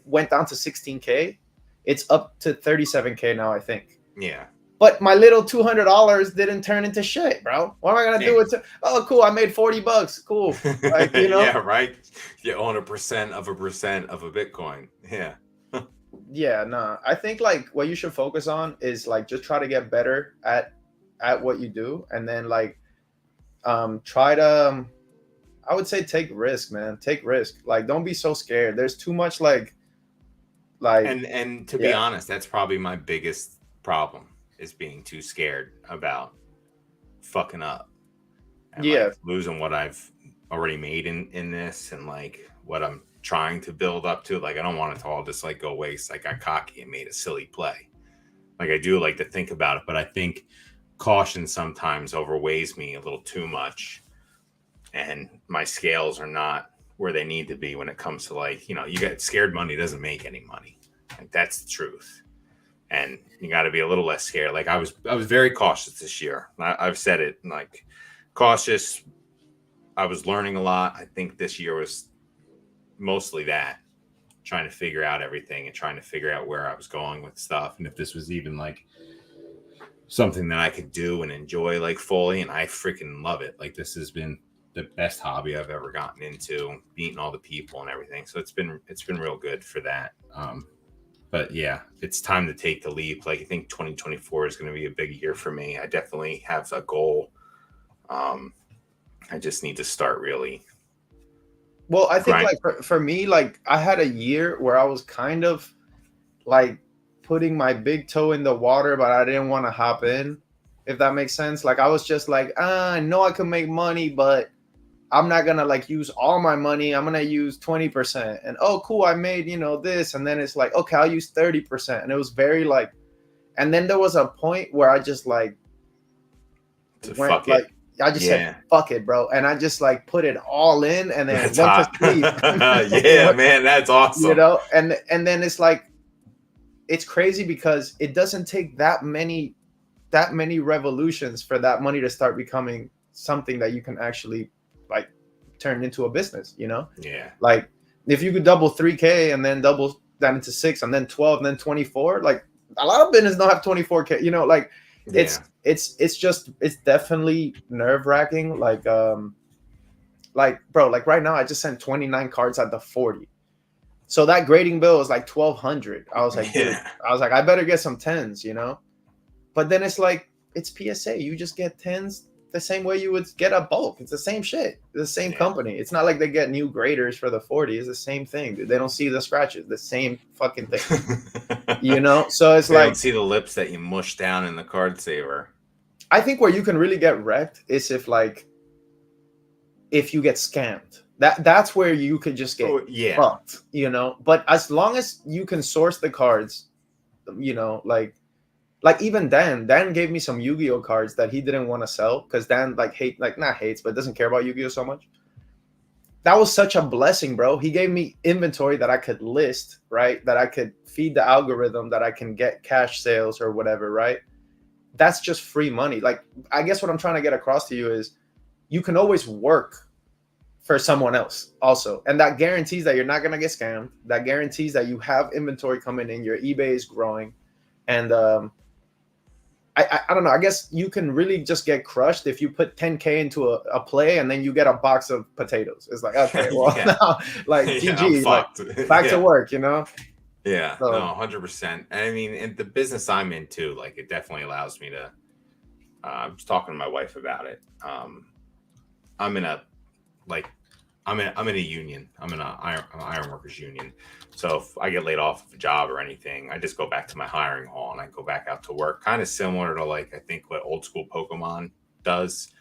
went down to 16K. It's up to 37K now, I think. Yeah. But my little $200 didn't turn into shit, bro. What am I gonna do? Oh, cool. I made $40. Cool. Like, Yeah, right. You own 1% of a Bitcoin. Yeah. Yeah, nah. I think like what you should focus on is like just try to get better at what you do, and then like try to I would say take risk, man. Take risk. Like don't be so scared. There's too much like and to be honest, that's probably my biggest problem, is being too scared about fucking up and like losing what I've already made in this, and like what I'm trying to build up to. Like I don't want it to all just like go waste. Like I got cocky and made a silly play. Like I do like to think about it, but I think caution sometimes overweighs me a little too much, and my scales are not where they need to be when it comes to like, you get scared money doesn't make any money. Like that's the truth. And you got to be a little less scared. Like I was very cautious this year. I've said it, like cautious. I was learning a lot. I think this year was mostly that, trying to figure out everything and trying to figure out where I was going with stuff, and if this was even like something that I could do and enjoy like fully. And I freaking love it. Like this has been the best hobby I've ever gotten into, meeting all the people and everything. So it's been real good for that. But yeah, it's time to take the leap. Like I think 2024 is going to be a big year for me. I definitely have a goal. I just need to start really. Well, I think like for me, like I had a year where I was kind of like putting my big toe in the water, but I didn't want to hop in, if that makes sense. Like I was just like, I know I can make money, but I'm not gonna like use all my money. I'm gonna use 20%. And oh, cool, I made this. And then it's like, okay, I'll use 30%. And it was very like, and then there was a point where I just like went like, I just said, fuck it, bro. And I just like put it all in, and then went to sleep. Yeah, man, that's awesome. And then it's like, it's crazy because it doesn't take that many revolutions for that money to start becoming something that you can actually like turn into a business, Yeah. Like if you could double 3K and then double that into 6 and then 12 and then 24, like a lot of businesses don't have 24K, like it's definitely nerve-wracking. Like bro, like right now I just sent 29 cards at the 40. So that grading bill is like 1,200. I was like, dude, I better get some 10s, But then it's like, it's PSA. You just get 10s, the same way you would get a bulk. It's the same shit. It's the same Yeah. company. It's not like they get new graders for the 40. It's the same thing, dude. They don't see the scratches. The same fucking thing. You know? So it's They don't like, see the lips that you mush down in the card saver. I think where you can really get wrecked is if you get scammed. That's where you could just get Yeah. fucked, you know? But as long as you can source the cards, you know, like even Dan gave me some Yu-Gi-Oh cards that he didn't want to sell because Dan not hates, but doesn't care about Yu-Gi-Oh so much. That was such a blessing, bro. He gave me inventory that I could list, right? That I could feed the algorithm, that I can get cash sales or whatever, right? That's just free money. Like, I guess what I'm trying to get across to you is you can always work for someone else also. And that guarantees that you're not going to get scammed. That guarantees that you have inventory coming in, your eBay is growing. And I don't know. I guess you can really just get crushed if you put 10K into a play and then you get a box of potatoes. It's like, okay, well, now, like, Yeah, GG, like, back to work, you know? Yeah, So, no, 100%. I mean, in the business I'm into, like, it definitely allows me to. I was talking to my wife about it. I'm in a like, I'm in a union. I'm in an iron workers union. So if I get laid off of a job or anything, I just go back to my hiring hall and I go back out to work. Kind of similar to, like, I think what old school Pokemon does.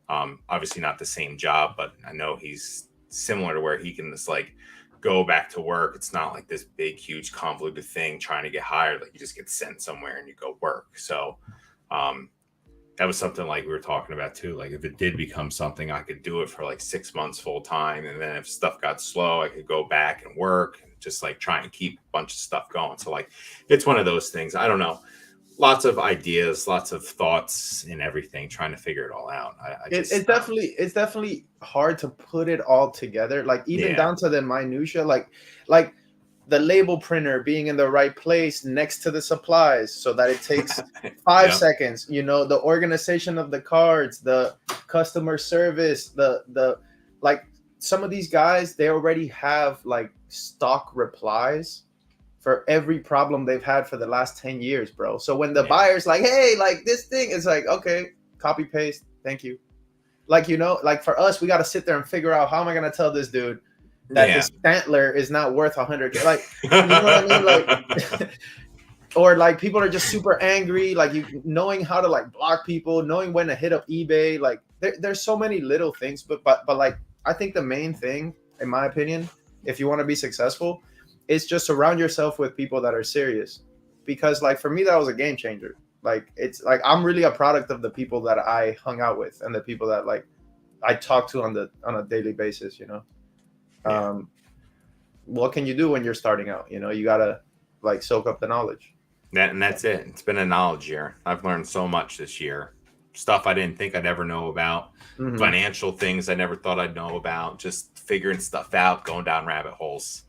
Obviously not the same job, but I know he's similar to where he can just, like, go back to work. It's not like this big, huge, convoluted thing trying to get hired. Like, you just get sent somewhere and you go work. So that was something like we were talking about too. Like, if it did become something, I could do it for like 6 months full time. And then if stuff got slow, I could go back and work and just like try and keep a bunch of stuff going. So, like, it's one of those things. I don't know. Lots of ideas, lots of thoughts and everything, trying to figure it all out. it's definitely hard to put it all together. Like, even down to the minutia, like the label printer being in the right place next to the supplies so that it takes 5 seconds, you know, the organization of the cards, the customer service, the like, some of these guys, they already have like stock replies for every problem they've had for the last 10 years, bro. So when the buyer's like, hey, like, this thing is like, okay, copy paste, thank you. Like, you know, like, for us, we got to sit there and figure out, how am I going to tell this dude that his Stantler is not worth 100? Like, you know what I mean? Like, or like, people are just super angry. Like, you knowing how to like block people, knowing when to hit up eBay. Like, there's so many little things, but like, I think the main thing, in my opinion, if you want to be successful, is just surround yourself with people that are serious. Because, like, for me, that was a game changer. Like, it's like, I'm really a product of the people that I hung out with and the people that, like, I talk to on a daily basis, you know. What can you do when you're starting out? You know, you gotta like soak up the knowledge. And that's it. It's been a knowledge year. I've learned so much this year. Stuff I didn't think I'd ever know about. Financial things I never thought I'd know about. Just figuring stuff out, going down rabbit holes.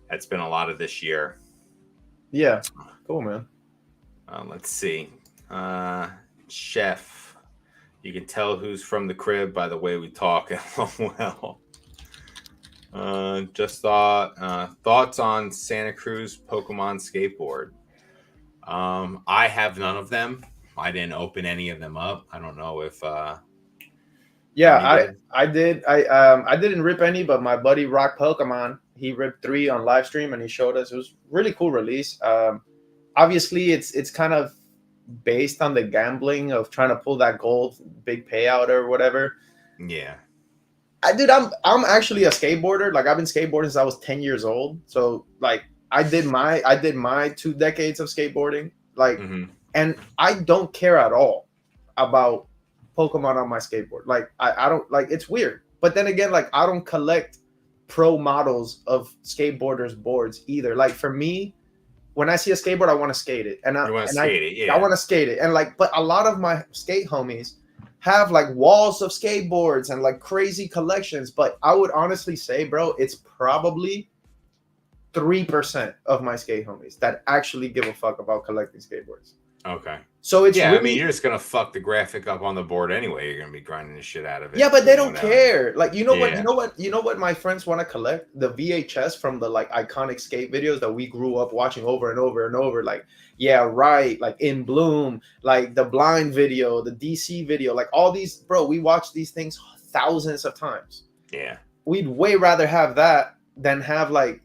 That's been a lot of this year. Yeah, cool, man. Let's see. Chef, you can tell who's from the crib by the way we talk. Well. Just thoughts on Santa Cruz Pokemon skateboard. I have none of them. I didn't open any of them up. I don't know if I did. I didn't rip any, but my buddy Rock Pokemon, he ripped 3 on live stream and he showed us. It was really cool release. Obviously it's kind of based on the gambling of trying to pull that gold big payout or whatever. Yeah. I'm actually a skateboarder. Like, I've been skateboarding since I was 10 years old. So, like, I did my 2 decades of skateboarding. Like, and I don't care at all about Pokemon on my skateboard. Like, I don't, like, it's weird. But then again, like, I don't collect pro models of skateboarders' boards either. Like, for me, when I see a skateboard, I want to skate it. And I want to skate it. And, like, but a lot of my skate homies have like walls of skateboards and like crazy collections, but I would honestly say, bro, it's probably 3% of my skate homies that actually give a fuck about collecting skateboards. Okay. So it's Yeah, I mean, really, you're just gonna fuck the graphic up on the board anyway. You're gonna be grinding the shit out of yeah, it, but they doing don't whatever. care. Like, Yeah. you know what my friends want to collect? The VHS from the like iconic skate videos that we grew up watching over and over and over. Like, yeah, right. Like In Bloom, like the Blind video, the DC video, like all these, bro. We watched these things thousands of times. Yeah. We'd way rather have that than have like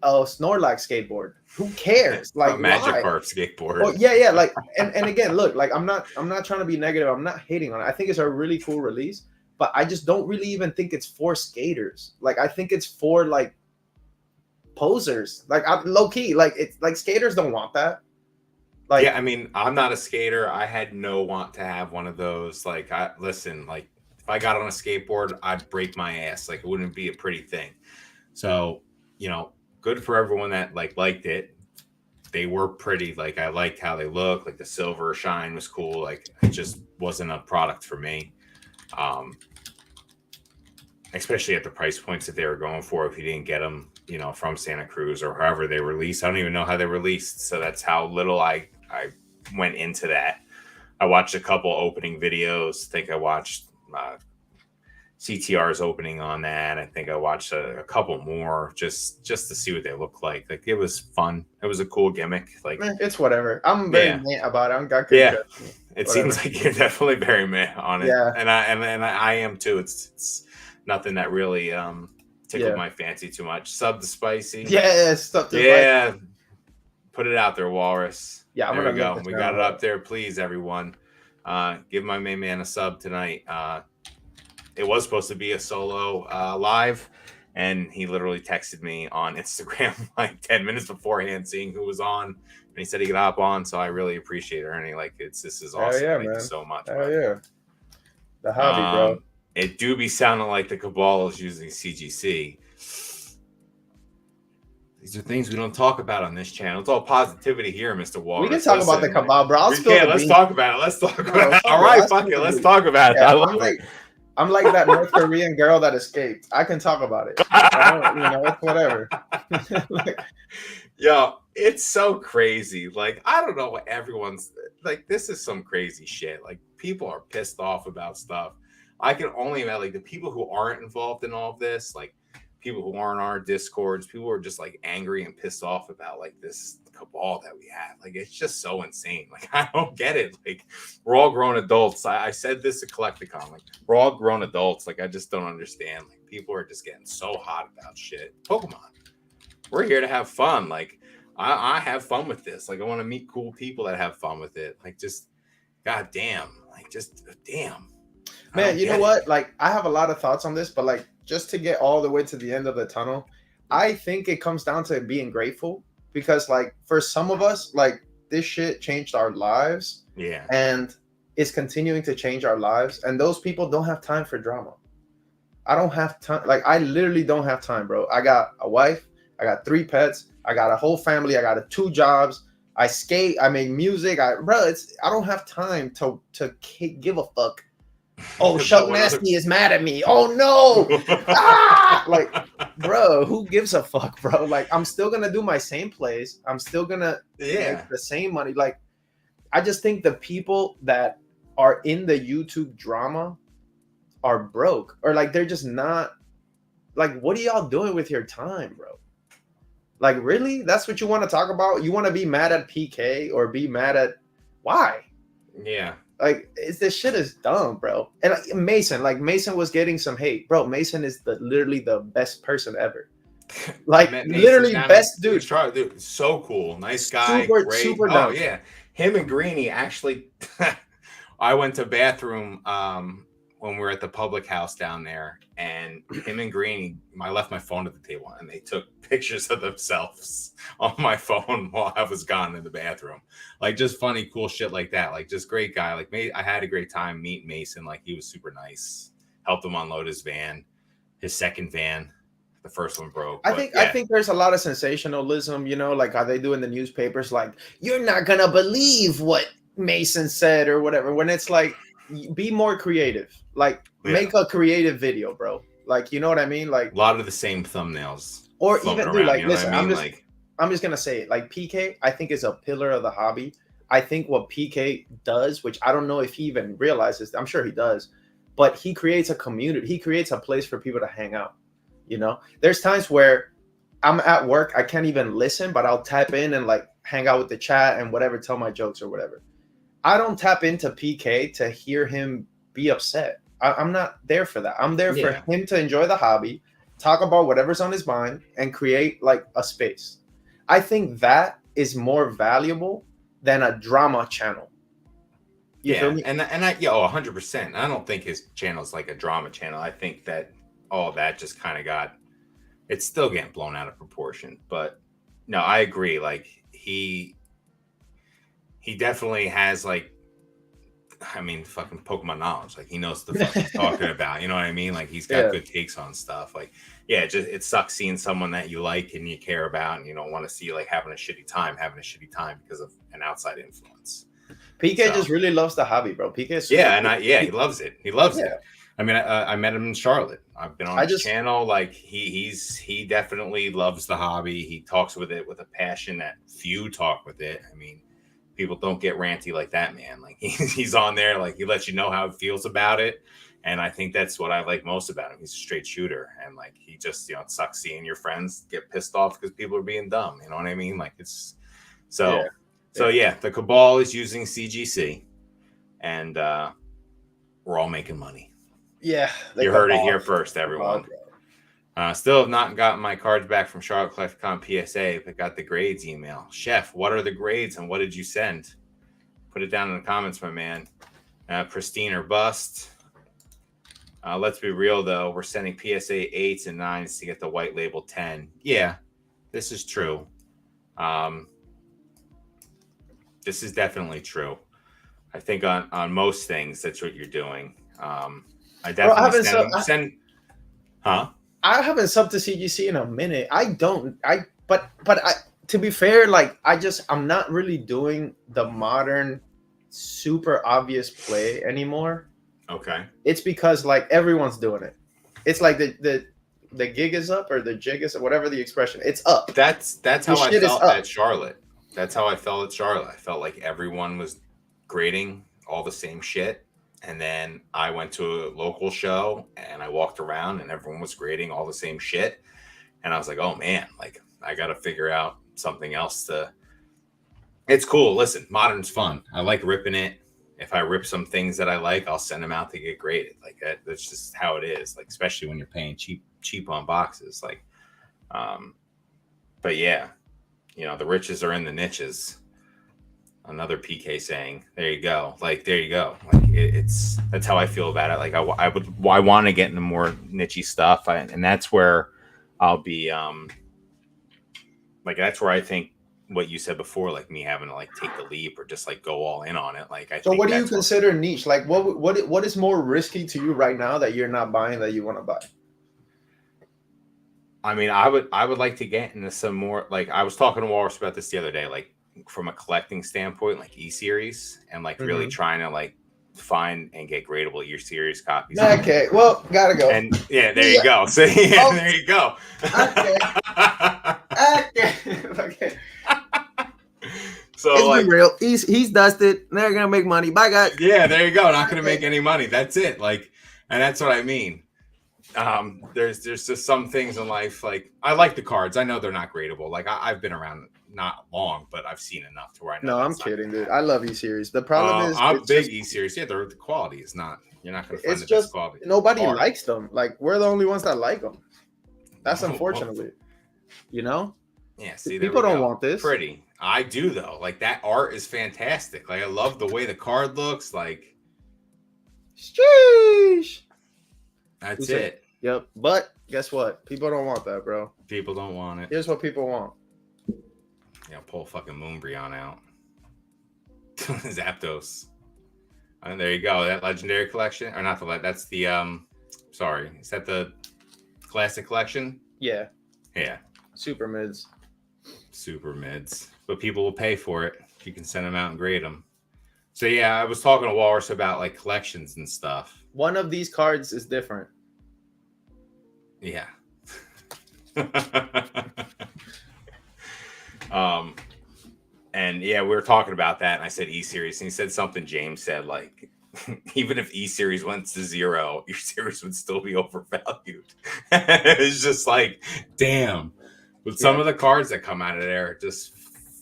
a Snorlax skateboard. Who cares? A Like, why? Magikarp Oh skateboard. yeah, yeah. Like, and again, look, like I'm not trying to be negative. I'm not hating on it. I think it's a really cool release, but I just don't really even think it's for skaters. Like, I think it's for like posers. Like, low key, like it's like skaters don't want that. Yeah, Like, I mean, I'm not a skater. I had no want to have one of those. Like, I listen, like if I got on a skateboard, I'd break my ass. Like, it wouldn't be a pretty thing. So, you know, good for everyone that like liked it. They were pretty. Like, I liked how they looked. Like the silver shine was cool. Like, it just wasn't a product for me. Um, Especially at the price points that they were going for. If you didn't get them, you know, from Santa Cruz or however they released, I don't even know how they released. So that's how little I went into that. I watched a couple opening videos. I think I watched CTR's opening on that. I think I watched a couple more just to see what they look like. Like it was fun. It was a cool gimmick. Like it's whatever. I'm very yeah, meh about it. I could yeah. care. It Whatever. seems like you're definitely very meh on it, Yeah, and I am too. It's nothing that really tickled yeah, my fancy too much. Sub to spicy, yeah. Stuff just like, yeah. Put it out there, Walrus. yeah. I'm There we gonna link go. this We got down. it up there. Please, everyone, give my main man a sub tonight. It was supposed to be a solo live, and he literally texted me on Instagram like 10 minutes beforehand, seeing who was on, and he said he could hop on. So I really appreciate it, Ernie. Like this is Hell awesome. yeah, Thank you man. so much, Hell bud. yeah. The hobby, bro. It do be sounding like the cabal is using CGC. These are things we don't talk about on this channel. It's all positivity here, Mr. We can Walrus. talk about the Listen, cabal, bro. I'll we spill can. the Let's beans. talk about it. Let's talk No, about it. fuck All it. right, I'll fuck spill it. the Let's beans. talk about it. Yeah, I love it. I'm like that North Korean girl that escaped. I can talk about it. It's whatever. Like, Yo, it's so crazy. Like, I don't know what everyone's like. This is some crazy shit. Like, people are pissed off about stuff. I can only imagine, like, the people who aren't involved in all of this, like, people who aren't on our discords, people who are just like angry and pissed off about like this cabal that we have. Like, it's just so insane. Like, I don't get it. Like, we're all grown adults. I said this at Collecticon. Like, we're all grown adults. Like, I just don't understand. Like, people are just getting so hot about shit. Pokemon. We're here to have fun. Like, I have fun with this. Like, I want to meet cool people that have fun with it. Like, just god damn. Like, just damn. man, you know what? Like, I have a lot of thoughts on this, but like, just to get all the way to the end of the tunnel, I think it comes down to being grateful because, like, for some of us, like, this shit changed our lives. Yeah. And is continuing to change our lives. And those people don't have time for drama. I don't have time. Like, I literally don't have time, bro. I got a wife. I got 3 pets. I got a whole family. I got 2 jobs. I skate. I make music. I don't have time to give a fuck. Oh, Chuck Nasty is mad at me. Oh no! Like, bro, who gives a fuck, bro? Like, I'm still gonna do my same plays. I'm still gonna make the same money. Like, I just think the people that are in the YouTube drama are broke, or like they're just not. Like, what are y'all doing with your time, bro? Like, really? That's what you want to talk about? You want to be mad at PK or be mad at why? Yeah. Like, this shit is dumb, bro. And like, Mason was getting some hate, bro. Mason is literally the best person ever. Like, literally best dude. Dude. So cool, nice guy, super oh dumb. yeah, him and Greeny actually. I went to bathroom when we were at the public house down there, and him and Greeny, I left my phone at the table, and they took pictures of themselves on my phone while I was gone in the bathroom. Like, just funny, cool shit like that. Like, just great guy. Like, I had a great time meeting Mason. Like, he was super nice. Helped him unload his van, his second van. The first one broke. I think there's a lot of sensationalism, like how they do in the newspapers. Like, you're not gonna believe what Mason said or whatever. When it's like, be more creative. Like, make a creative video, bro. Like, you know what I mean? Like, a lot of the same thumbnails. Or even do like, listen, I'm just gonna say it. Like, PK, I think is a pillar of the hobby. I think what PK does, which I don't know if he even realizes, I'm sure he does, but he creates a community. He creates a place for people to hang out. You know, there's times where I'm at work, I can't even listen, but I'll tap in and like hang out with the chat and whatever, tell my jokes or whatever. I don't tap into PK to hear him be upset. I'm not there for that. I'm there for Yeah. him to enjoy the hobby, talk about whatever's on his mind, and create like a space. I think that is more valuable than a drama channel. You feel Yeah, me? and I, yeah, 100%. I don't think his channel's like a drama channel. I think that all that just kind of got, it's still getting blown out of proportion. But no, I agree. Like he definitely has like, I mean, fucking Pokemon knowledge. Like he knows what the fuck he's talking about. You know what I mean? Like he's got Yeah, good takes on stuff. Like, yeah, it sucks seeing someone that you like and you care about and you don't want to see like having a shitty time because of an outside influence. PK So just really loves the hobby, bro. PK is super yeah, and cool. he loves it. He loves Yeah, it. I mean, I met him in Charlotte. I've been on I his just channel. Like he definitely loves the hobby. He talks with it with a passion that few talk with it. I mean, people don't get ranty like that, man. Like he's on there, like he lets you know how he feels about it. And I think that's what I like most about him. He's a straight shooter, and like he just, you know, it sucks seeing your friends get pissed off because people are being dumb. You know what I mean? Like it's yeah, so. So yeah, yeah, the cabal is using CGC, and we're all making money. yeah. The You heard it cabal, here first, cabal, everyone. bro. Still have not gotten my cards back from Charlotte CollectCon PSA, but got the grades email. Chef, what are the grades and what did you send? Put it down in the comments, my man. Pristine or bust. Let's be real, though. We're sending PSA 8s and 9s to get the white label 10. Yeah, this is true. Um, this is definitely true. I think on most things, that's what you're doing. I Bro, definitely send, huh? I haven't subbed to CGC in a minute. I don't. But I. To be fair, like I'm not really doing the modern, super obvious play anymore. Okay. It's because like everyone's doing it. It's like the gig is up or the jig is whatever the expression. It's up. That's The how I shit is felt up. at Charlotte. That's how I felt at Charlotte. I felt like everyone was grading all the same shit. And then I went to a local show and I walked around and everyone was grading all the same shit. And I was like, oh man, like I got to figure out something else to. It's cool. Listen, modern's fun. I like ripping it. If I rip some things that I like, I'll send them out to get graded. Like that's just how it is. Like especially when you're paying cheap on boxes. Like, um, but yeah, you know, the riches are in the niches. Another PK saying, there you go. Like, there you go. Like, it's that's how I feel about it. Like, I want to get into more nichey stuff. And that's where I'll be, like, that's where I think what you said before, like me having to like take the leap or just like go all in on it. Like, I So think what do you that's where, consider niche? Like what is more risky to you right now that you're not buying that you want to buy? I mean, I would like to get into some more, like, I was talking to Walrus about this the other day, like, from a collecting standpoint, like E-series, and like really Mm-hmm. trying to like find and get gradable E-series copies. Okay, well, gotta go. And yeah, there you Yeah. go. So yeah, Oh, there you go. okay. Okay. Okay. So It's been like, real. He's dusted. They're gonna make money. Bye, guys. yeah, there you go. Not gonna Okay. make any money. That's it. Like, and that's what I mean. There's just some things in life. Like, I like the cards. I know they're not gradable. Like, I've been around not long, but I've seen enough to where I know No, I'm that's not kidding, gonna dude. I happen. love E series. The problem is I'm it's big just E series. Yeah, the quality is not. You're not gonna find it's the best just quality nobody card. likes them. Like we're the only ones that like them. That's unfortunately, you know. Yeah, see, there People we don't go. want this. Pretty. I do though. Like that art is fantastic. Like I love the way the card looks. Like Sheesh. Who that's said? it. Yep. But guess what? People don't want that, bro. People don't want it. Here's what people want. Yeah, pull fucking Moonbreon out. Zapdos. And there you go. That legendary collection, or not the that's the sorry, is that the classic collection? Yeah. Yeah, Super mids. super mids, but people will pay for it. You can send them out and grade them. So yeah, I was talking to Walrus about like collections and stuff. One of these cards is different. Yeah. um, And yeah, we were talking about that, and I said E series, and he said something. James said like, even if E series went to zero, your series would still be overvalued. It's just like, damn. But some Yeah. of the cards that come out of there are just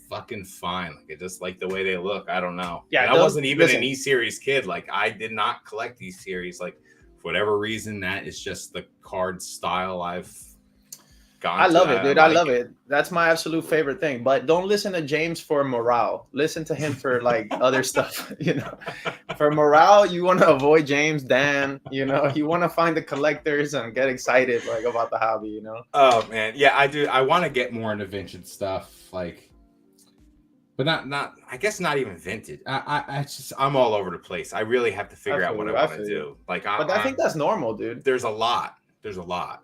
fucking fine. Like, I just like the way they look. I don't know. And Yeah, I those wasn't even an listen. E series kid. Like, I did not collect E series. Like, for whatever reason, that is just the card style I've I gone to. love it, I dude. I like love it. it. That's my absolute favorite thing. But don't listen to James for morale. Listen to him for like other stuff. You know, for morale, you want to avoid James, Dan. You know, you want to find the collectors and get excited like about the hobby. You know. Oh man, yeah, I do. I want to get more into vintage stuff, like, but not. I guess not even vintage. I just I'm all over the place. I really have to I figure out feel what I you. I want to feel you. do. Like, But I think that's normal, dude. there's a lot. There's a lot,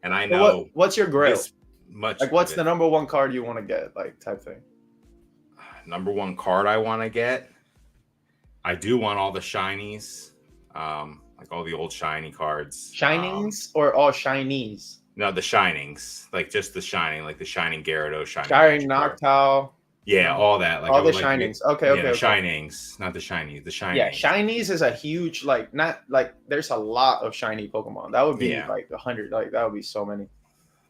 and I So know what's your grail? this much Like, of what's the it. number one card you want to get? Like, type thing. Number one card I want to get. I do want all the shinies, like all the old shiny cards. Shinings or all shinies? No, the shinings, like just the shining, like the shining Gyarados, shining Shining Magikarp. Noctowl. Yeah, No. all that. Like, I All the would like to get, shinings. Okay, yeah, okay, the okay. shinings, not the shinies, the Yeah, shinings. shinies is a huge like not like there's a lot of shiny Pokemon. That would be Yeah, like 100. Like that would be so many.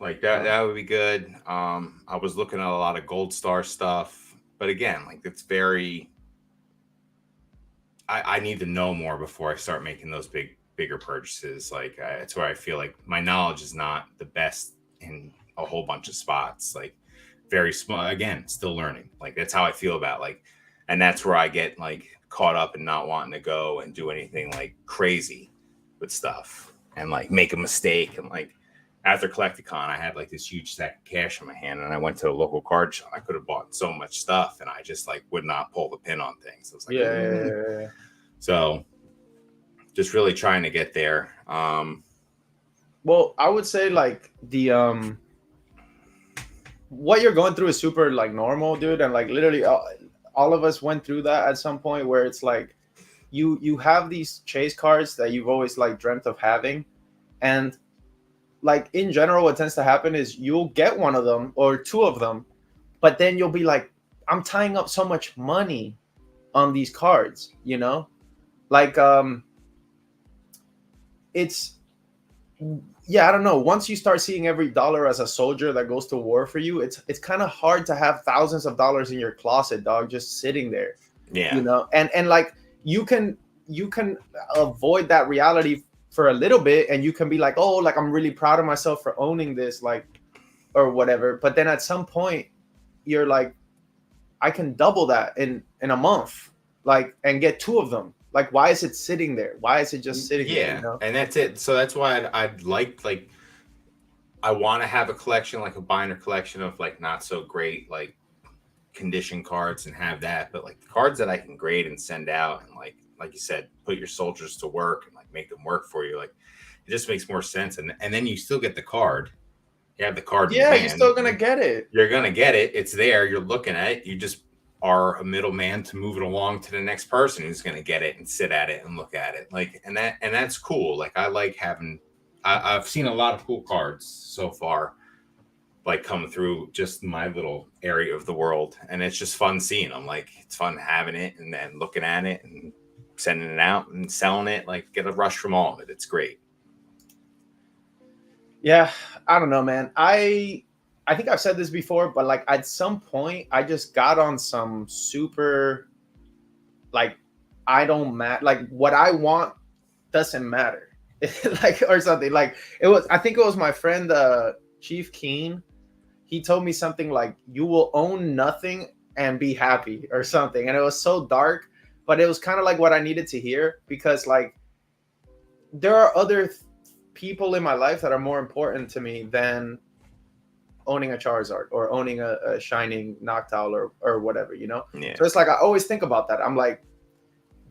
like that. Um, That would be good. I was looking at a lot of Gold Star stuff, but again, like it's very. I need to know more before I start making those bigger purchases. Like, it's where I feel like my knowledge is not the best in a whole bunch of spots. Like, very small. Again, still learning. Like, that's how I feel about, like, and that's where I get like caught up in not wanting to go and do anything like crazy with stuff and like make a mistake. And like, after Collecticon, I had like this huge stack of cash in my hand, and I went to a local card shop. I could have bought so much stuff, and I just like would not pull the pin on things. I was like, yeah. So just really trying to get there. Well, I would say like the what you're going through is super like normal, dude, and like literally all of us went through that at some point where it's like you have these chase cards that you've always like dreamt of having, and like in general what tends to happen is you'll get one of them or two of them, but then you'll be like, I'm tying up so much money on these cards, you know? Like it's yeah, I don't know. Once you start seeing every dollar as a soldier that goes to war for you, it's kind of hard to have thousands of dollars in your closet, dog, just sitting there. Yeah. You know, and like you can avoid that reality for a little bit, and you can be like, oh, like I'm really proud of myself for owning this, like, or whatever. But then at some point, you're like, I can double that in a month, like, and get two of them. Like, why is it sitting there? Why is it just sitting there? You Yeah. know? And that's it. So that's why I'd like, I want to have a collection, like a binder collection of like not so great, like condition cards and have that. But like the cards that I can grade and send out and like you said, put your soldiers to work and like make them work for you. Like, it just makes more sense. And then you still get the card. You have the card in your Yeah, hand. you're still gonna get it. You're gonna get it. It's there. You're looking at it. You just are a middleman to move it along to the next person who's gonna get it and sit at it and look at it. Like, and that's cool. Like, I like having. I've seen a lot of cool cards so far, like come through just my little area of the world, and it's just fun seeing them. Like, it's fun having it and then looking at it and sending it out and selling it. Like, get a rush from all of it. It's great. Yeah, I don't know, man. I think I've said this before, but like at some point, I just got on some super like I don't matter. Like what I want doesn't matter, like or something. Like it was. I think it was my friend Chief Keen. He told me something like, "You will own nothing and be happy" or something, and it was so dark, but it was kind of like what I needed to hear, because like there are other people in my life that are more important to me than owning a Charizard or owning a shining Noctowl or whatever, you know? Yeah. So it's like I always think about that. I'm like,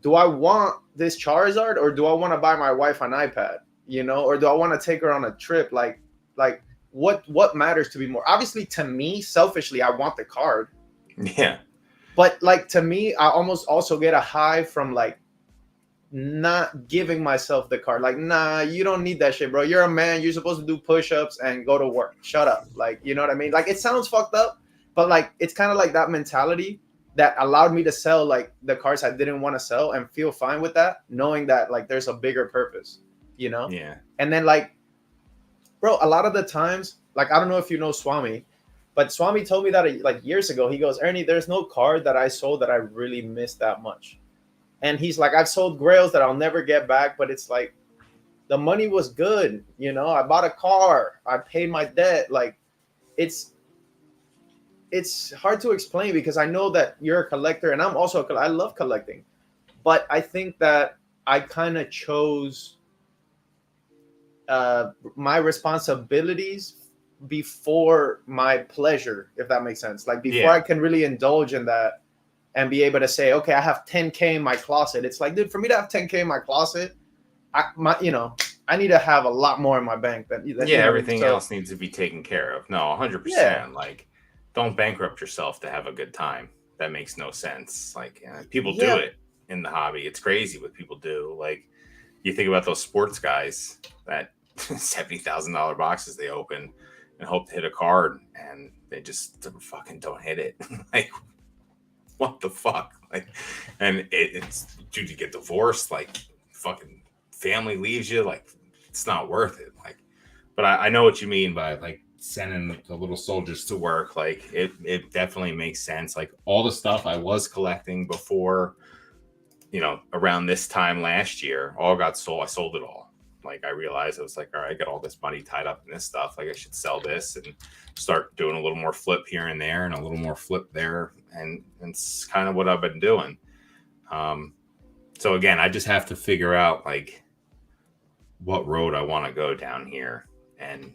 do I want this Charizard or do I want to buy my wife an iPad? You know, or do I want to take her on a trip? Like what matters to be more? Obviously, to me, selfishly, I want the card. Yeah. But like to me, I almost also get a high from like not giving myself the card. Like, nah, you don't need that shit, bro. You're a man. You're supposed to do push-ups and go to work. Shut up. Like, you know what I mean? Like, it sounds fucked up, but like it's kind of like that mentality. that allowed me to sell like the cars I didn't want to sell and feel fine with that, knowing that like there's a bigger purpose, you know? Yeah. And then like, bro, a lot of the times, like I don't know if you know Swami, but Swami told me that like years ago. He goes, Ernie, there's no car that I sold that I really missed that much. And he's like, I've sold grails that I'll never get back, but it's like the money was good, you know. I bought a car, I paid my debt. Like it's hard to explain because I know that you're a collector and I'm also I love collecting, but I think that I kind of chose my responsibilities before my pleasure, if that makes sense. Like before I can really indulge in that and be able to say, okay, I have 10K in my closet. It's like, dude, for me to have 10K in my closet, I need to have a lot more in my bank than everything else needs to be taken care of. No, 100%. Yeah. Like, don't bankrupt yourself to have a good time. That makes no sense. Like, people do it in the hobby. It's crazy what people do. Like, you think about those sports guys that $70,000 boxes they open and hope to hit a card, and they just fucking don't hit it. Like, what the fuck? Like, and it's dude, you get divorced, like fucking family leaves you, like it's not worth it. Like, but I know what you mean by like sending the little soldiers to work. Like it definitely makes sense. Like all the stuff I was collecting before, around this time last year, all got sold. I sold it all. Like I realized I was like, all right, I got all this money tied up in this stuff. Like I should sell this and start doing a little more flip here and there and a little more flip there. And it's kind of what I've been doing. So again, I just have to figure out like what road I want to go down here and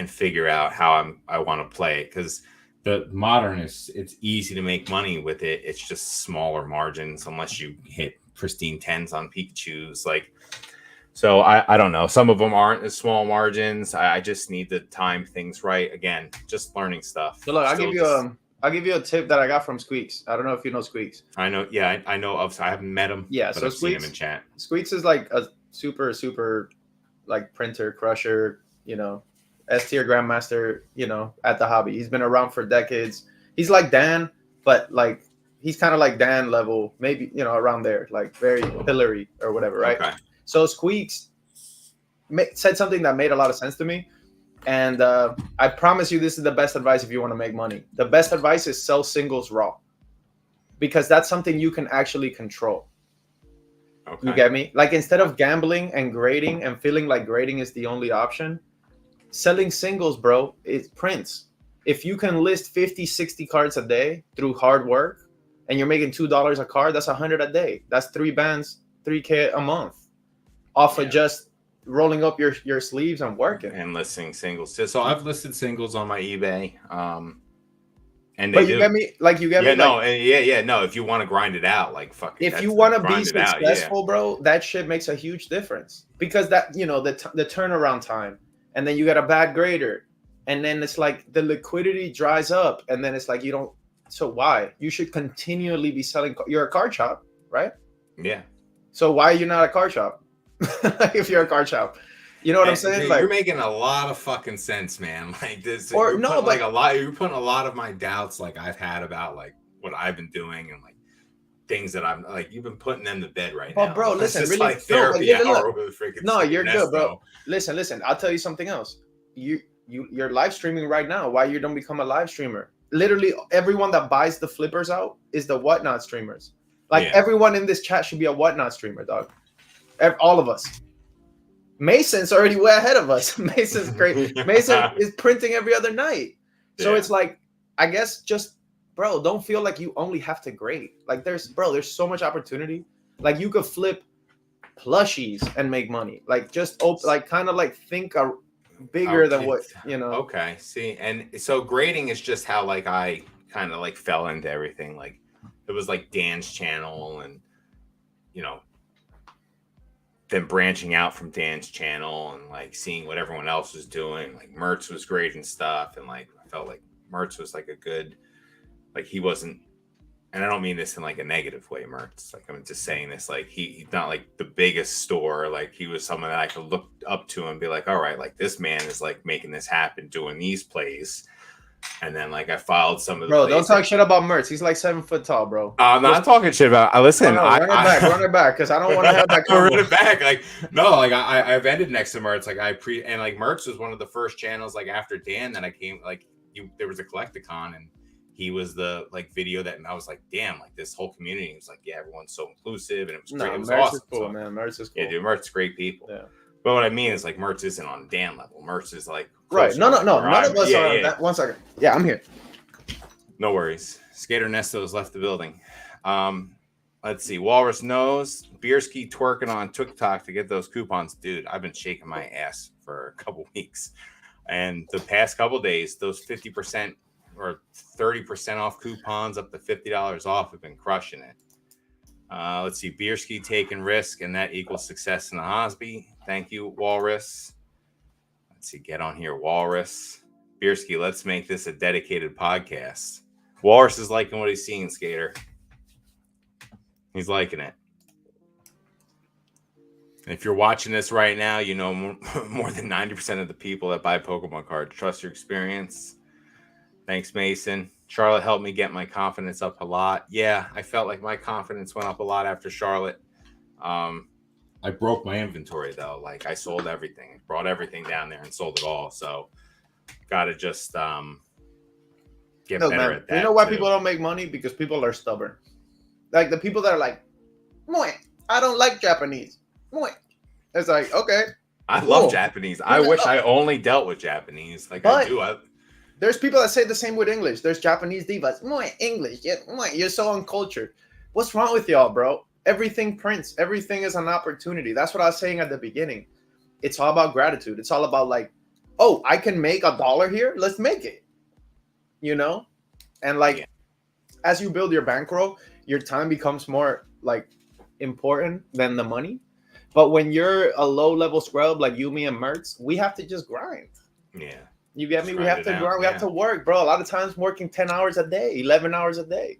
figure out how I want to play it. Cause the modern it's easy to make money with it. It's just smaller margins unless you hit pristine 10s on Pikachu's. Like, so I don't know. Some of them aren't as small margins. I just need to time things right. Again, just learning stuff. So look, I'll give you a tip that I got from Squeaks. I don't know if you know Squeaks. I know. Yeah, I know of. I haven't met him. Yeah, but so I've Squeaks, seen him in chat. Squeaks is like a super like printer crusher, S tier grandmaster, at the hobby. He's been around for decades. He's like Dan, but like he's kind of like Dan level, maybe around there, like very pillory or whatever, right? Okay. So Squeaks said something that made a lot of sense to me. And I promise you, this is the best advice if you want to make money. The best advice is sell singles raw, because that's something you can actually control. Okay. You get me? Like instead of gambling and grading and feeling like grading is the only option, selling singles, bro, it prints. If you can list 50, 60 cards a day through hard work and you're making $2 a card, that's 100 a day. That's 3 bands, 3K a month off of just rolling up your sleeves and working and listing singles. So I've listed singles on my eBay. And but you get me? Like you get me? No, no. If you want to grind it out, like fuck. If you want to be successful, bro, that shit makes a huge difference because that the turnaround time, and then you got a bad grader, and then it's like the liquidity dries up, and then it's like you don't. So why? You should continually be selling. You're a card shop, right? Yeah. So why are you not a card shop? If you're a card shop, you know what I'm saying? Dude, like you're making a lot of fucking sense, man. Like this, or no, like a lot. You're putting a lot of my doubts, like I've had about like what I've been doing and like things that I'm like. You've been putting them to bed right now. Well, bro, listen, it's really, like therapy hour with freaking. No, you're good, bro. Listen. I'll tell you something else. You're live streaming right now. Why you don't become a live streamer? Literally, everyone that buys the flippers out is the Whatnot streamers. Like everyone in this chat should be a Whatnot streamer, dog. All of us. Mason's already way ahead of us. Mason's great. Mason is printing every other night. So it's like, I guess just, bro, don't feel like you only have to grade. Like there's so much opportunity. Like you could flip plushies and make money. Like just kind of like think bigger than what, Okay. See, and so grading is just how like I kind of like fell into everything. Like it was like Dan's channel and, then branching out from Dan's channel and like seeing what everyone else was doing. Like Mertz was great and stuff. And like, I felt like Mertz was like a good, like he wasn't, and I don't mean this in like a negative way, Mertz. Like I'm just saying this, like he's not like the biggest store. Like he was someone that I could look up to and be like, all right, like this man is like making this happen, doing these plays. And then like I followed some of the Bro, don't places. talk shit about Mertz. He's like 7 foot tall, bro. I'm not talking shit about. Listen, No, run it back, because I don't want to have that run convo. it back. Like no, like I've ended next to Mertz. Like and like Mertz was one of the first channels like after Dan that I came like there was a Collecticon and he was the like video that and I was like damn like this whole community was like yeah everyone's so inclusive and it was great. It was Mertz awesome. is cool, So, man. Mertz is cool. Yeah, dude, Mertz is great people. Yeah. But what I mean is like Mertz isn't on Dan level. Mertz is like right. No. None of us are on that. 1 second. Yeah, I'm here. No worries. Skater Nesto has left the building. Let's see. Walrus knows. Bierski twerking on TikTok to get those coupons. Dude, I've been shaking my ass for a couple weeks. And the past couple days, those 50% or 30% off coupons up to $50 off have been crushing it. Let's see. Bierski taking risk, and that equals success in the Hosby. Thank you, Walrus. Let's see. Get on here, Walrus. Bierski, let's make this a dedicated podcast. Walrus is liking what he's seeing, Skater. He's liking it. And if you're watching this right now, you know more than 90% of the people that buy Pokemon cards trust your experience. Thanks, Mason. Charlotte helped me get my confidence up a lot. Yeah, I felt like my confidence went up a lot after Charlotte. I broke my inventory, though. Like, I sold everything. I brought everything down there and sold it all. So, got to just get better at that. You know why people don't make money? Because people are stubborn. Like, the people that are like, I don't like Japanese. It's like, okay. I love Japanese. I wish I only dealt with Japanese. Like, I do. There's people that say the same with English. There's Japanese divas. English. You're so uncultured. What's wrong with y'all, bro? Everything prints. Everything is an opportunity. That's what I was saying at the beginning. It's all about gratitude. It's all about like, oh, I can make $1 here. Let's make it. You know? And like, as you build your bankroll, your time becomes more like important than the money. But when you're a low-level scrub like you, me, and Mertz, we have to just grind. Yeah. You get me? We have to grind. We have to work, bro. A lot of times working 10 hours a day, 11 hours a day.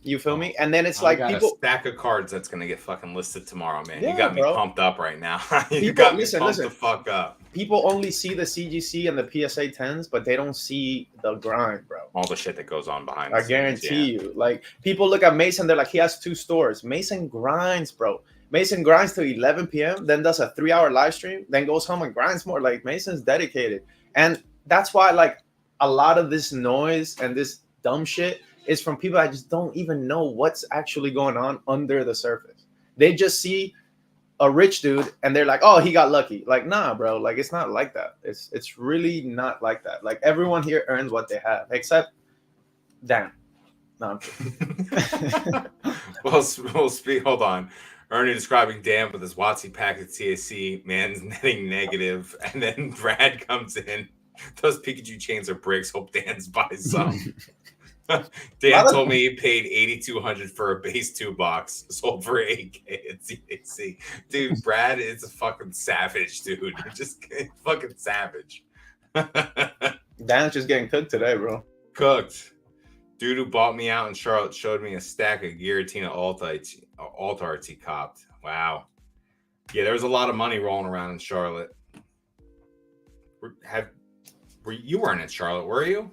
You feel me? And then it's like people. A stack of cards that's gonna get fucking listed tomorrow, man. Yeah, you got me pumped up right now. You people, got me pumped the fuck up. People only see the CGC and the PSA 10s, but they don't see the grind, bro. All the shit that goes on behind. I guarantee you. Like people look at Mason, they're like, he has 2 stores. Mason grinds, bro. Mason grinds till 11 p.m., then does a 3-hour live stream, then goes home and grinds more. Like Mason's dedicated, and that's why like a lot of this noise and this dumb shit is from people that just don't even know what's actually going on under the surface. They just see a rich dude and they're like, oh, he got lucky. Like, nah, bro. Like, it's not like that. It's really not like that. Like, everyone here earns what they have, except Dan. No, I'm kidding. We'll speak. Hold on. Ernie describing Dan with his WotC packet CAC. Man's netting negative. And then Brad comes in. Those Pikachu chains are bricks. Hope Dan's buys some. Dan told me he paid $8,200 for a base 2 box, sold for $8K at CAC. Dude, Brad is a fucking savage, dude. You're just fucking savage. Dan's just getting cooked today, bro. Cooked. Dude who bought me out in Charlotte showed me a stack of Giratina alt arts he copped. Wow. Yeah, there was a lot of money rolling around in Charlotte. You weren't in Charlotte, were you?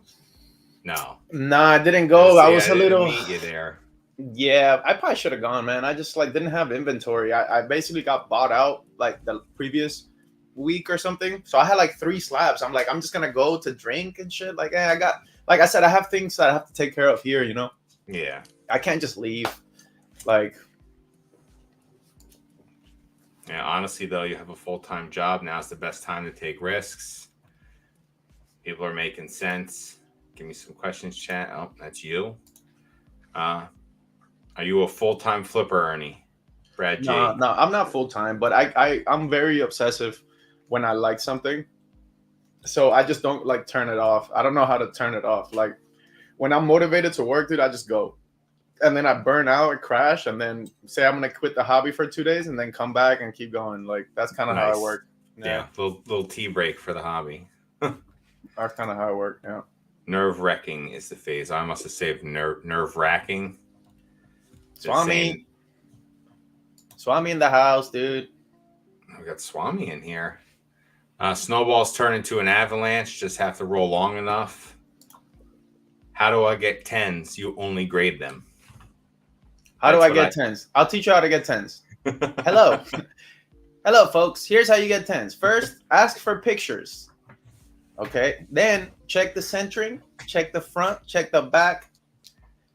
No. Nah, I didn't go. I was a little. Meet you there. Yeah, I probably should have gone, man. I just like didn't have inventory. I basically got bought out like the previous week or something. So I had like 3 slabs. I'm like, I'm just gonna go to drink and shit. Like, hey, I got, like I said, I have things that I have to take care of here. You know. Yeah. I can't just leave. Like. Yeah, honestly though, you have a full-time job. Now's the best time to take risks. People are making sense. Give me some questions, chat. Oh, that's you. Are you a full-time flipper, Ernie? Brad J. No, I'm not full-time, but I'm very obsessive when I like something. So I just don't like turn it off. I don't know how to turn it off. Like when I'm motivated to work, dude, I just go. And then I burn out and crash and then say I'm going to quit the hobby for 2 days and then come back and keep going. Like that's kind of how I work. Yeah. Little tea break for the hobby. That's kind of how I work. Yeah. Nerve-wracking is the phase. I must have saved nerve-wracking. Swami in the house, dude. We got Swami in here. Snowballs turn into an avalanche. Just have to roll long enough. How do I get 10s? You only grade them. How do That's I what get tens? I'll teach you how to get tens. Hello. Hello, folks. Here's how you get tens. First, ask for pictures. Okay. Then check the centering, check the front, check the back.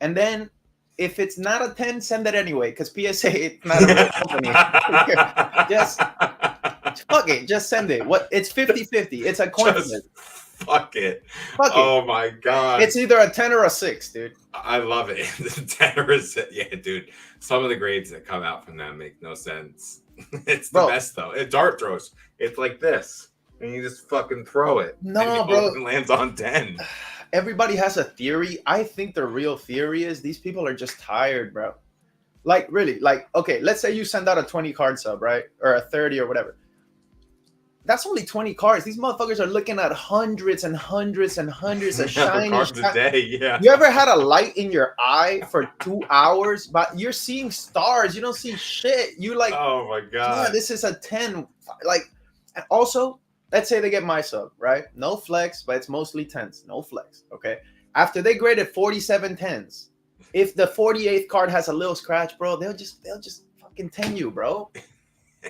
And then if it's not a 10, send it anyway. Because PSA, it's not a real company. Just fuck it. Just send it. What it's 50-50. It's a coin Just flip. fuck it. Fuck it. Oh my god. It's either a 10 or a 6, dude. I love it. The 10%. Yeah, dude. Some of the grades that come out from them make no sense. It's the best though. It dart throws. It's like this. And you just fucking throw it. No, bro. It lands on 10. Everybody has a theory. I think the real theory is these people are just tired, bro. Like, really, like, okay, let's say you send out a 20 card sub, right? Or a 30 or whatever. That's only 20 cards. These motherfuckers are looking at hundreds and hundreds and hundreds of shiny cards a day. Yeah. You ever had a light in your eye for 2 hours? But you're seeing stars. You don't see shit. You like, oh my god. Yeah, this is a 10. Like, also, let's say they get my sub, right? No flex, but it's mostly 10s. No flex. Okay. After they graded 47 10s, if the 48th card has a little scratch, bro, they'll just fucking 10 you, bro.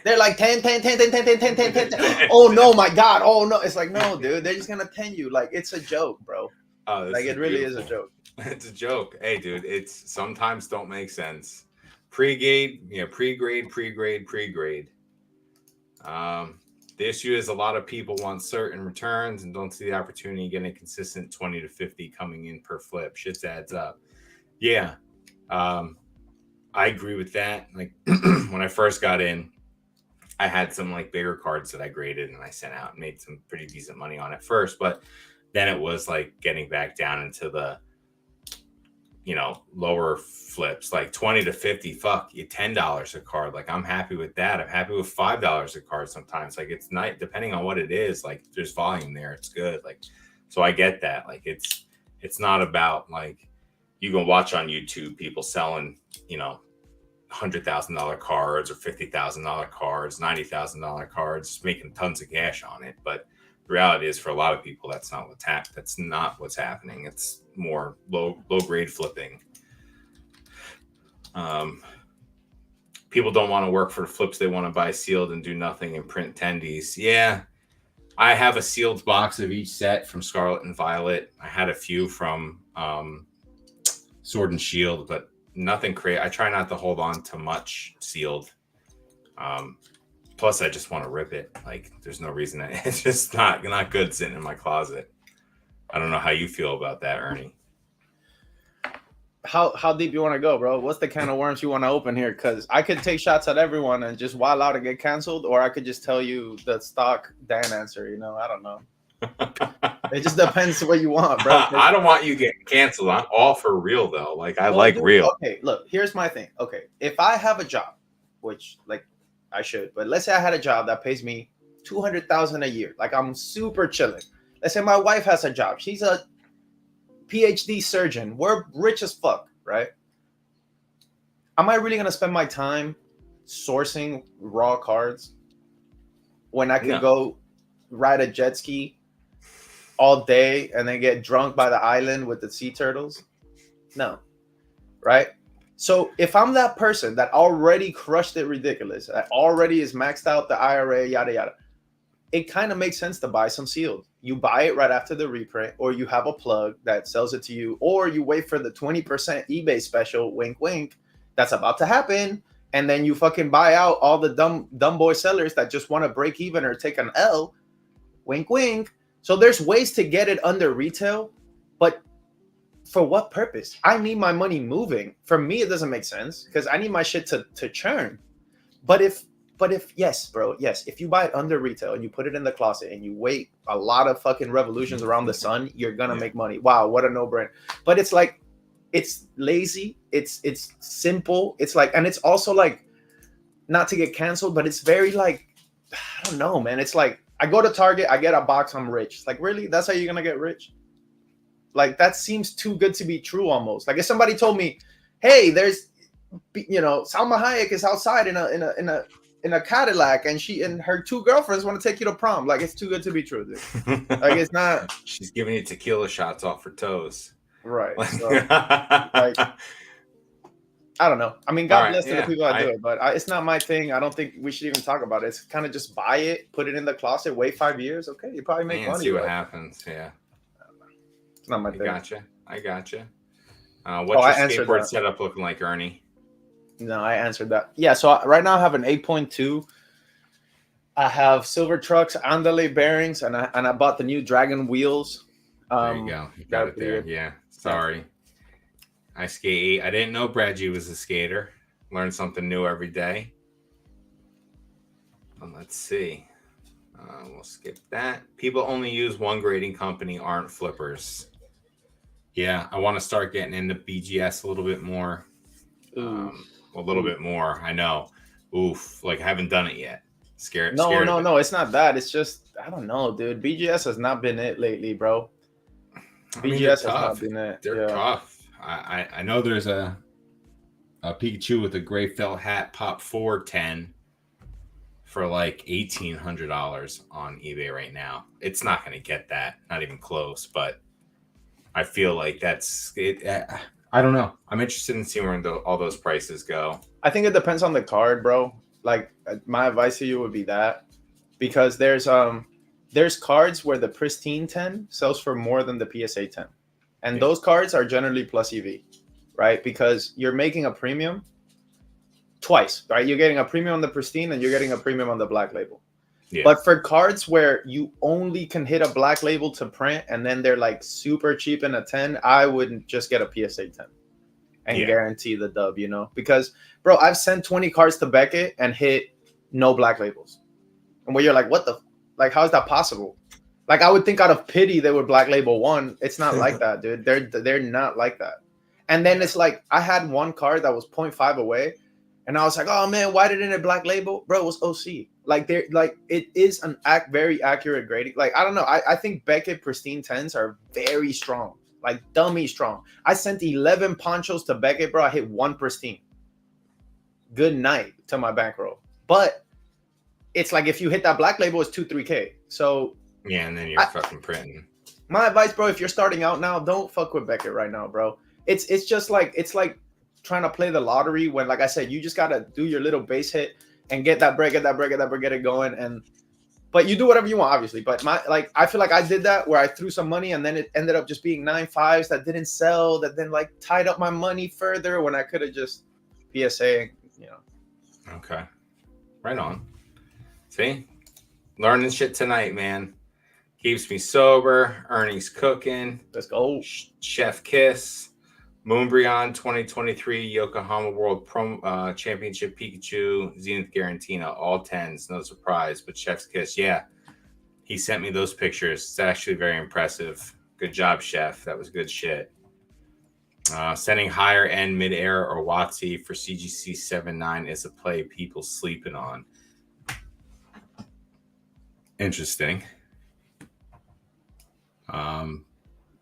They're like 10, 10, 10, 10, 10, 10, 10, 10, 10, 10. Oh no, my god. Oh no. It's like, no, dude. They're just gonna 10 you. Like, it's a joke, bro. Oh, like, it really is a joke. It's a joke. Hey, dude, it's sometimes don't make sense. Pre-grade, pre-grade. The issue is a lot of people want certain returns and don't see the opportunity getting a consistent 20 to 50 coming in per flip. Shit adds up. Yeah. I agree with that. Like when I first got in, I had some like bigger cards that I graded and I sent out and made some pretty decent money on it first, but then it was like getting back down into the lower flips, like 20 to 50. Fuck you, $10 a card. Like I'm happy with that. I'm happy with $5 a card sometimes. Like it's not, depending on what it is, like there's volume there, it's good. Like, so I get that. Like it's not about like you can watch on YouTube people selling, $100,000 cards or $50,000 cards, $90,000 cards, making tons of cash on it. But the reality is, for a lot of people, that's not what's happening. It's more low grade flipping. People don't want to work for the flips. They want to buy sealed and do nothing and print tendies. Yeah, I have a sealed box of each set from Scarlet and Violet. I had a few from Sword and Shield, but nothing crazy. I try not to hold on to much sealed. Plus, I just want to rip it. Like, there's no reason. It's just not good sitting in my closet. I don't know how you feel about that, Ernie. How deep you want to go, bro? What's the can of worms you want to open here? Because I could take shots at everyone and just wild out and get canceled, or I could just tell you the stock Dan answer. I don't know. It just depends what you want, bro. I don't want you getting canceled. I'm all for real though. Like I like real. Okay, look, here's my thing. Okay, if I have a job, which like I should, but let's say I had a job that pays me $200,000 a year, like I'm super chilling. Let's say my wife has a job. She's a PhD surgeon. We're rich as fuck, right? Am I really gonna spend my time sourcing raw cards when I could go ride a jet ski all day and then get drunk by the island with the sea turtles? No. Right? So if I'm that person that already crushed it ridiculous, that already is maxed out the IRA, yada, yada, it kind of makes sense to buy some sealed. You buy it right after the reprint, or you have a plug that sells it to you, or you wait for the 20% eBay special, wink, wink, that's about to happen. And then you fucking buy out all the dumb boy sellers that just want to break even or take an L, wink, wink. So there's ways to get it under retail, but for what purpose? I need my money moving. For me, it doesn't make sense because I need my shit to churn. But if yes, bro, yes, if you buy it under retail and you put it in the closet and you wait a lot of fucking revolutions around the sun, you're gonna make money. Wow, what a no-brainer. But it's like, it's lazy, it's simple, it's like, and it's also like, not to get canceled, but it's very like, I don't know, man. It's like, I go to Target, I get a box, I'm rich. It's like, really? That's how you're gonna get rich? Like, that seems too good to be true almost. Like, if somebody told me, hey, there's, Salma Hayek is outside in a Cadillac and she and her two girlfriends want to take you to prom. Like, it's too good to be true, dude. Like, it's not. She's giving you tequila shots off her toes. Right. So like, I don't know. I mean, All God right, bless to the yeah, people that do it, but it's not my thing. I don't think we should even talk about it. It's kind of just buy it, put it in the closet, wait 5 years. Okay, you probably make and money, see what but happens. Yeah, it's not my I thing. gotcha. I gotcha. Oh, What's I your answered skateboard that. setup looking like, Ernie? No, I answered that. Yeah, so right now I have an 8.2. I have silver trucks, Andale bearings, and I bought the new Dragon wheels. There you go. You That got are it pretty there. good. Yeah. Yeah. Sorry. I skate 8. I didn't know Brad G was a skater. Learn something new every day. Let's see. We'll skip that. People only use one grading company, aren't flippers. Yeah, I want to start getting into BGS a little bit more. Ooh. A little Ooh. bit more. I know. Oof. Like I haven't done it yet. No, Scared of no, it. no. It's not that. It's just I don't know, dude. BGS has not been it lately, bro. I mean, they're BGS has not tough. been it. They're Yeah. tough. I know there's a Pikachu with a gray felt hat pop 410 for like $1,800 on eBay right now. It's not going to get that, not even close. But I feel like that's it. I don't know. I'm interested in seeing where all those prices go. I think it depends on the card, bro. Like my advice to you would be that because there's cards where the pristine 10 sells for more than the PSA 10. And Yeah. those cards are generally plus EV, right? Because you're making a premium twice, right? You're getting a premium on the pristine and you're getting a premium on the black label. Yeah. But for cards where you only can hit a black label to print and then they're like super cheap in a 10, I wouldn't just get a PSA 10 and Yeah. guarantee the dub, you know? Because, bro, I've sent 20 cards to Beckett and hit no black labels. And where you're like, what the, like, how is that possible? Like, I would think out of pity they would black label one. It's not like that, dude. They're not like that. And then Yeah. it's like, I had one card that was 0.5 away. And I was like, oh man, why didn't it black label? Bro, it was OC. Like they're like it is an very accurate grading. Like, I don't know. I think Beckett pristine 10s are very strong, like dummy strong. I sent 11 ponchos to Beckett, bro. I hit one pristine. Good night to my bankroll. But it's like if you hit that black label, it's 2-3K. So Yeah, and then you're fucking printing. my advice, bro, if you're starting out now, don't fuck with Beckett right now, bro. It's just like it's like trying to play the lottery when, like I said, you just gotta do your little base hit and get that break, get it going. And but you do whatever you want, obviously. But I feel like I did that where I threw some money and then it ended up just being 9.5s that didn't sell, that then like tied up my money further when I could have just PSA, you know. Okay. Right on. See? Learning shit tonight, man. Keeps me sober. Ernie's cooking. Let's go. Chef Kiss. Moonbryon 2023 Yokohama World Championship Pikachu Zenith Garantina, all 10s, no surprise. But Chef's Kiss, yeah, he sent me those pictures. It's actually very impressive. Good job, Chef. That was good shit. Sending higher end mid-air or WotC for CGC 7.9 is a play people sleeping on. Interesting.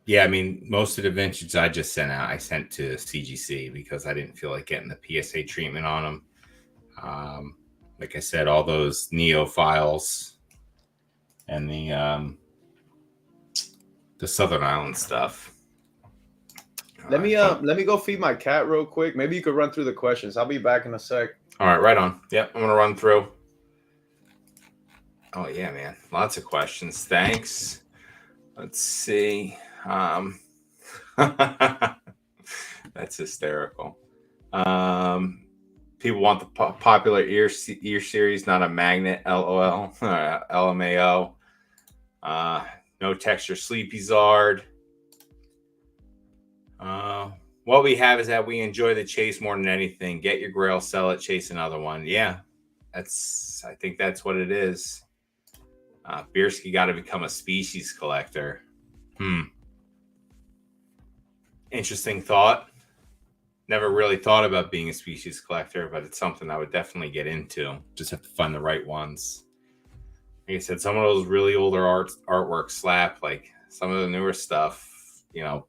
Yeah, I mean, most of the vintage I just sent out, I sent to CGC because I didn't feel like getting the PSA treatment on them. Like I said, all those Neo files and the Southern Island stuff. Let me go feed my cat real quick. Maybe you could run through the questions. I'll be back in a sec. All right, right on. Yep, I'm gonna run through. Oh yeah, man, lots of questions. Thanks. Let's see. That's hysterical. People want the popular ear series, not a magnet. LOL. LMAO. No texture. Sleepy Zard. What we have is that we enjoy the chase more than anything. Get your grail, sell it, chase another one. Yeah, I think that's what it is. Biersky got to become a species collector. Interesting thought. Never really thought about being a species collector, but it's something I would definitely get into. Just have to find the right ones. Like I said, some of those really older artwork slap, like some of the newer stuff, you know,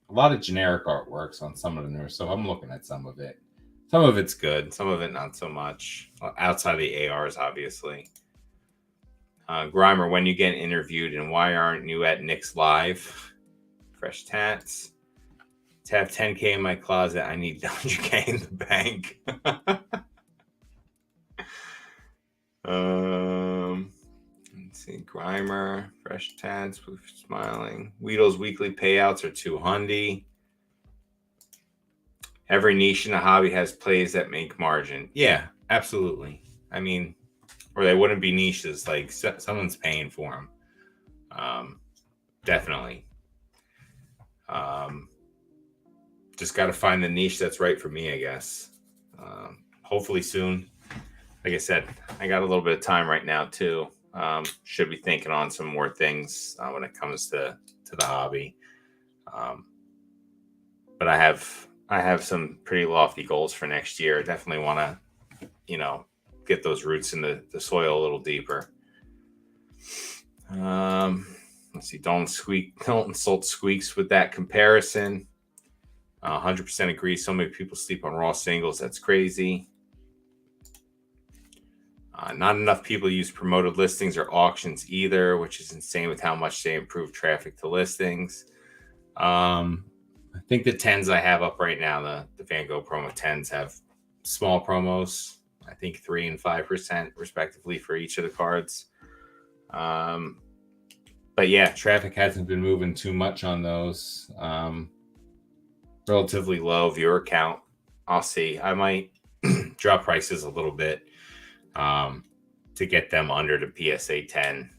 a lot of generic artworks on some of the newer stuff. I'm looking at some of it. Some of it's good, some of it not so much. Outside of the ARs, obviously. Grimer, when you get interviewed and why aren't you at Nick's Live? Fresh tats. To have 10K in my closet, I need 100K in the bank. Let's see. Grimer, Fresh Tense, Smiling. Weedle's weekly payouts are 200. Every niche in a hobby has plays that make margin. Yeah, absolutely. I mean, or they wouldn't be niches. Like someone's paying for them. Definitely. Just got to find the niche that's right for me, I guess. Hopefully soon. Like I said, I got a little bit of time right now too. Should be thinking on some more things when it comes to the hobby. But I have some pretty lofty goals for next year. I definitely want to, get those roots in the soil a little deeper. Let's see. Don't insult squeaks with that comparison. 100% agree. So many people sleep on raw singles. That's crazy. Not enough people use promoted listings or auctions either, which is insane with how much they improve traffic to listings. I think the 10s I have up right now, the Van Gogh promo 10s have small promos. I think 3% and 5% respectively for each of the cards. But yeah, traffic hasn't been moving too much on those. Relatively low viewer count. I'll see. I might drop prices a little bit to get them under the PSA 10.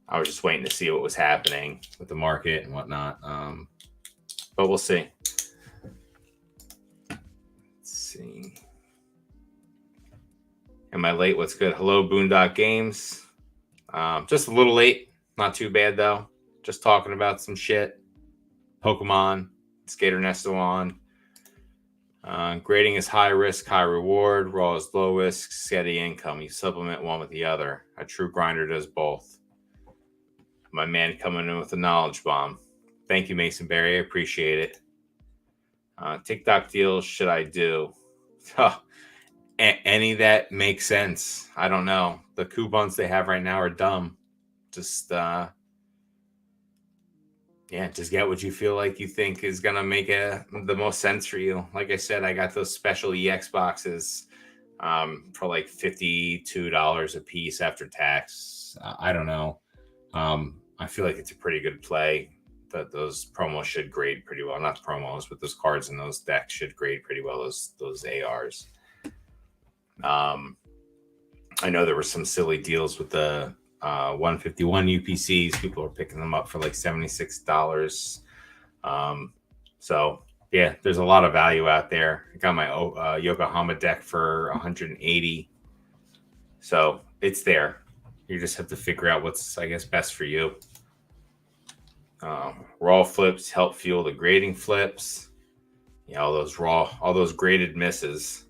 I was just waiting to see what was happening with the market and whatnot. But we'll see. Let's see. Am I late? What's good? Hello, Boondock Games. Just a little late. Not too bad, though. Just talking about some shit. Pokemon. Skater Nesto on. Grading is high risk, high reward. Raw is low risk, steady income. You supplement one with the other. A true grinder does both. My man coming in with a knowledge bomb. Thank you, Mason Berry. I appreciate it. TikTok deals should I do? Any that makes sense. I don't know. The coupons they have right now are dumb. Just just get what you feel like you think is going to make the most sense for you. Like I said, I got those special EX boxes for like $52 a piece after tax. I don't know. I feel like it's a pretty good play. That those promos should grade pretty well. Not promos, but those cards and those decks should grade pretty well, those ARs. I know there were some silly deals with the 151 UPCs. People are picking them up for like $76. So yeah, there's a lot of value out there. I got my Yokohama deck for 180. So it's there. You just have to figure out what's, I guess, best for you. Raw flips help fuel the grading flips. All those graded misses.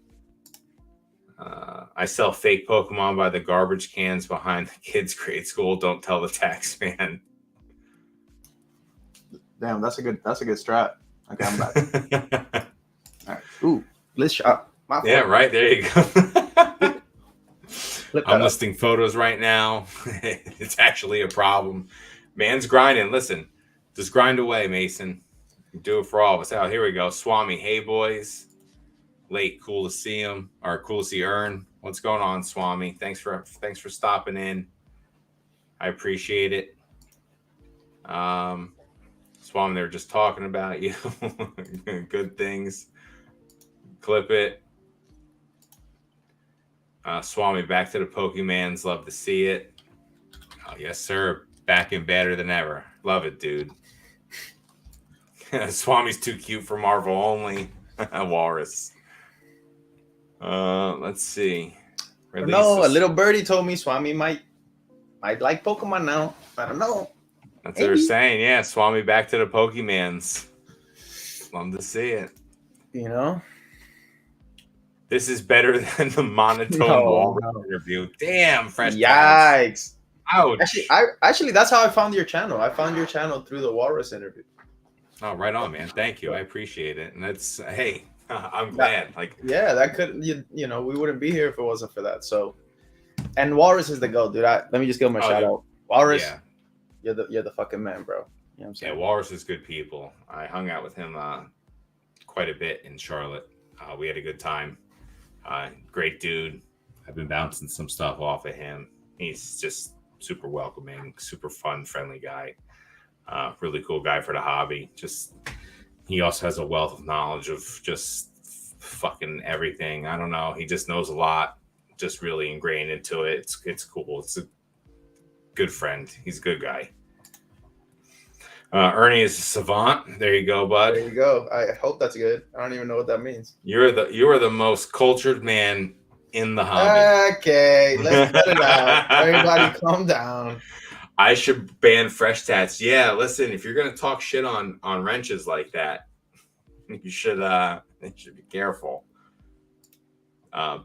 I sell fake Pokemon by the garbage cans behind the kids' grade school. Don't tell the tax man. Damn, that's a good strat. Okay, I'm back. All right. Ooh, let's shop. Yeah, right. There you go. I'm listing photos right now. It's actually a problem. Man's grinding. Listen, just grind away, Mason. Do it for all of us. Oh, here we go. Swami. Hey, boys. Late, cool to see him, or cool to see Ern. What's going on, Swami? Thanks for stopping in. I appreciate it. Swami, they were just talking about you. Good things. Clip it. Swami, back to the Pokemans. Love to see it. Oh, yes, sir. Back and better than ever. Love it, dude. Swami's too cute for Marvel only. Walrus. Let's see. No, a little birdie told me Swami might like Pokemon now. I don't know. That's what they're saying. Yeah, Swami back to the Pokemans. Love to see it. This is better than the monotone Walrus interview. Damn, fresh. Yikes. Ouch. Actually, that's how I found your channel. I found your channel through the Walrus interview. Oh, right on, man. Thank you. I appreciate it. And that's, hey, I'm glad. That could, we wouldn't be here if it wasn't for that. So, and Walrus is the GOAT, dude. Let me just give him a shout out. Walrus, you're the fucking man, bro. You know what I'm saying? Yeah, Walrus is good people. I hung out with him quite a bit in Charlotte. We had a good time. Great dude. I've been bouncing some stuff off of him. He's just super welcoming, super fun, friendly guy. Really cool guy for the hobby. Just he also has a wealth of knowledge of just fucking everything. I don't know. He just knows a lot. Just really ingrained into it. It's cool. It's a good friend. He's a good guy. Ernie is a savant. There you go, bud. There you go. I hope that's good. I don't even know what that means. You are the most cultured man in the hobby. Okay, let's get it out. Everybody, calm down. I should ban fresh tats. Yeah, listen, if you're gonna talk shit on wrenches like that, you should be careful.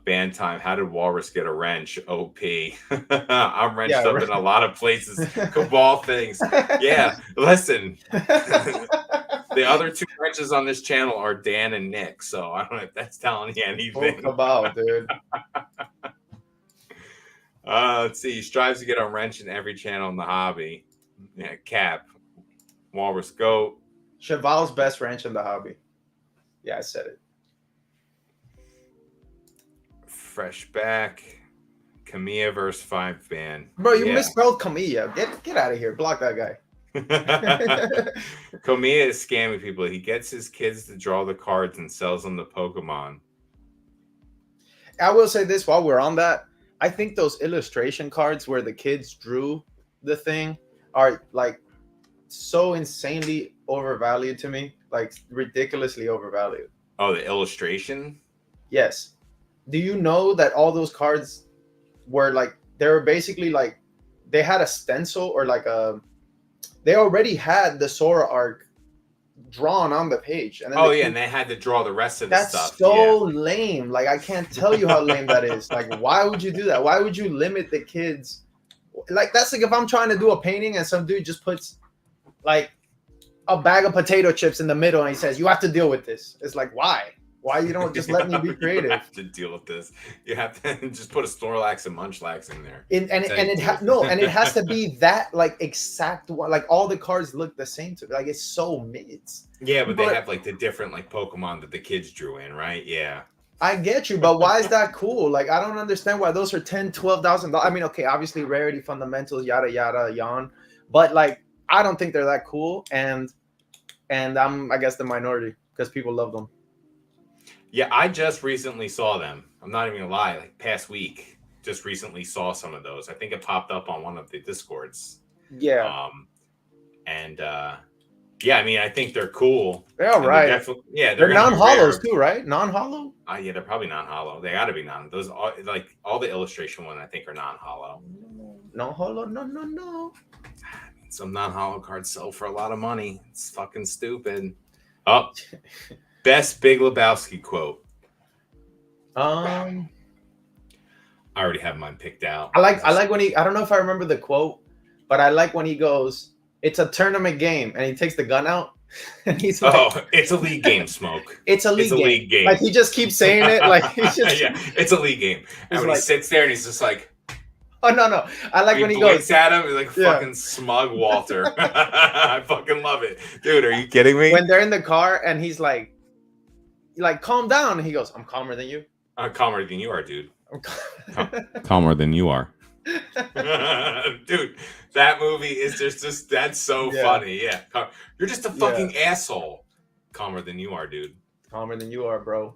Ban time. How did Walrus get a wrench? OP. I'm wrenched up in a lot of places. Cabal things. Yeah, listen. The other two wrenches on this channel are Dan and Nick, so I don't know if that's telling you anything. Cabal, dude. Let's see. He strives to get a wrench in every channel in the hobby. Yeah, Cap. Walrus Goat. Cheval's best wrench in the hobby. Yeah, I said it. Fresh back. Kamiya versus 5 ban. Bro, you misspelled Kamiya. Get out of here. Block that guy. Kamiya is scamming people. He gets his kids to draw the cards and sells them to Pokemon. I will say this while we're on that. I think those illustration cards where the kids drew the thing are like so insanely overvalued to me. Like ridiculously overvalued. Oh, the illustration? Yes. Do you know that all those cards were like, they were basically like, they had a stencil or like they already had the Sora arc drawn on the page. And then and they had to draw the rest of the stuff. That's so lame. Like, I can't tell you how lame that is. Like, why would you do that? Why would you limit the kids? Like, that's like if I'm trying to do a painting and some dude just puts like a bag of potato chips in the middle and he says, you have to deal with this. It's like, why? Why you don't just let me be creative? You have to deal with this. You have to just put a Snorlax and Munchlax in there. And it has to be that like exact one. Like all the cards look the same to me. Like it's so mids. Yeah, but they have like the different like Pokemon that the kids drew in, right? Yeah. I get you, but why is that cool? Like I don't understand why those are $10,000-$12,000. I mean, okay, obviously rarity fundamentals, yada yada, yawn. But like I don't think they're that cool, and I'm I guess the minority because people love them. Yeah, I just recently saw them. I'm not even gonna lie, like past week, just recently saw some of those. I think it popped up on one of the Discords. Yeah. Yeah, I mean, I think they're cool. They're all right. They're non-hollows too, right? Non-hollow? Yeah, they're probably non-hollow. They got to be non. Those are, like all the illustration ones, I think, are non-hollow. Non-hollow? No. Some non-hollow cards sell for a lot of money. It's fucking stupid. Oh. Best Big Lebowski quote. I already have mine picked out. I like when I don't know if I remember the quote, but I like when he goes, "It's a tournament game," and he takes the gun out, and he's like, "Oh, it's a league game, Smoke. It's a league game." Like he just keeps saying it, like he's just yeah, it's a league game. And when he sits there and he's just like, "Oh no!" I like when he goes at him, he's like fucking smug Walter. I fucking love it, dude. Are you kidding me? When they're in the car and he's like, calm down. And he goes, I'm calmer than you. Calmer than you are, dude. Calmer than you are. Dude, that movie is just that's so funny. Yeah. You're just a fucking asshole. Calmer than you are, dude. Calmer than you are, bro.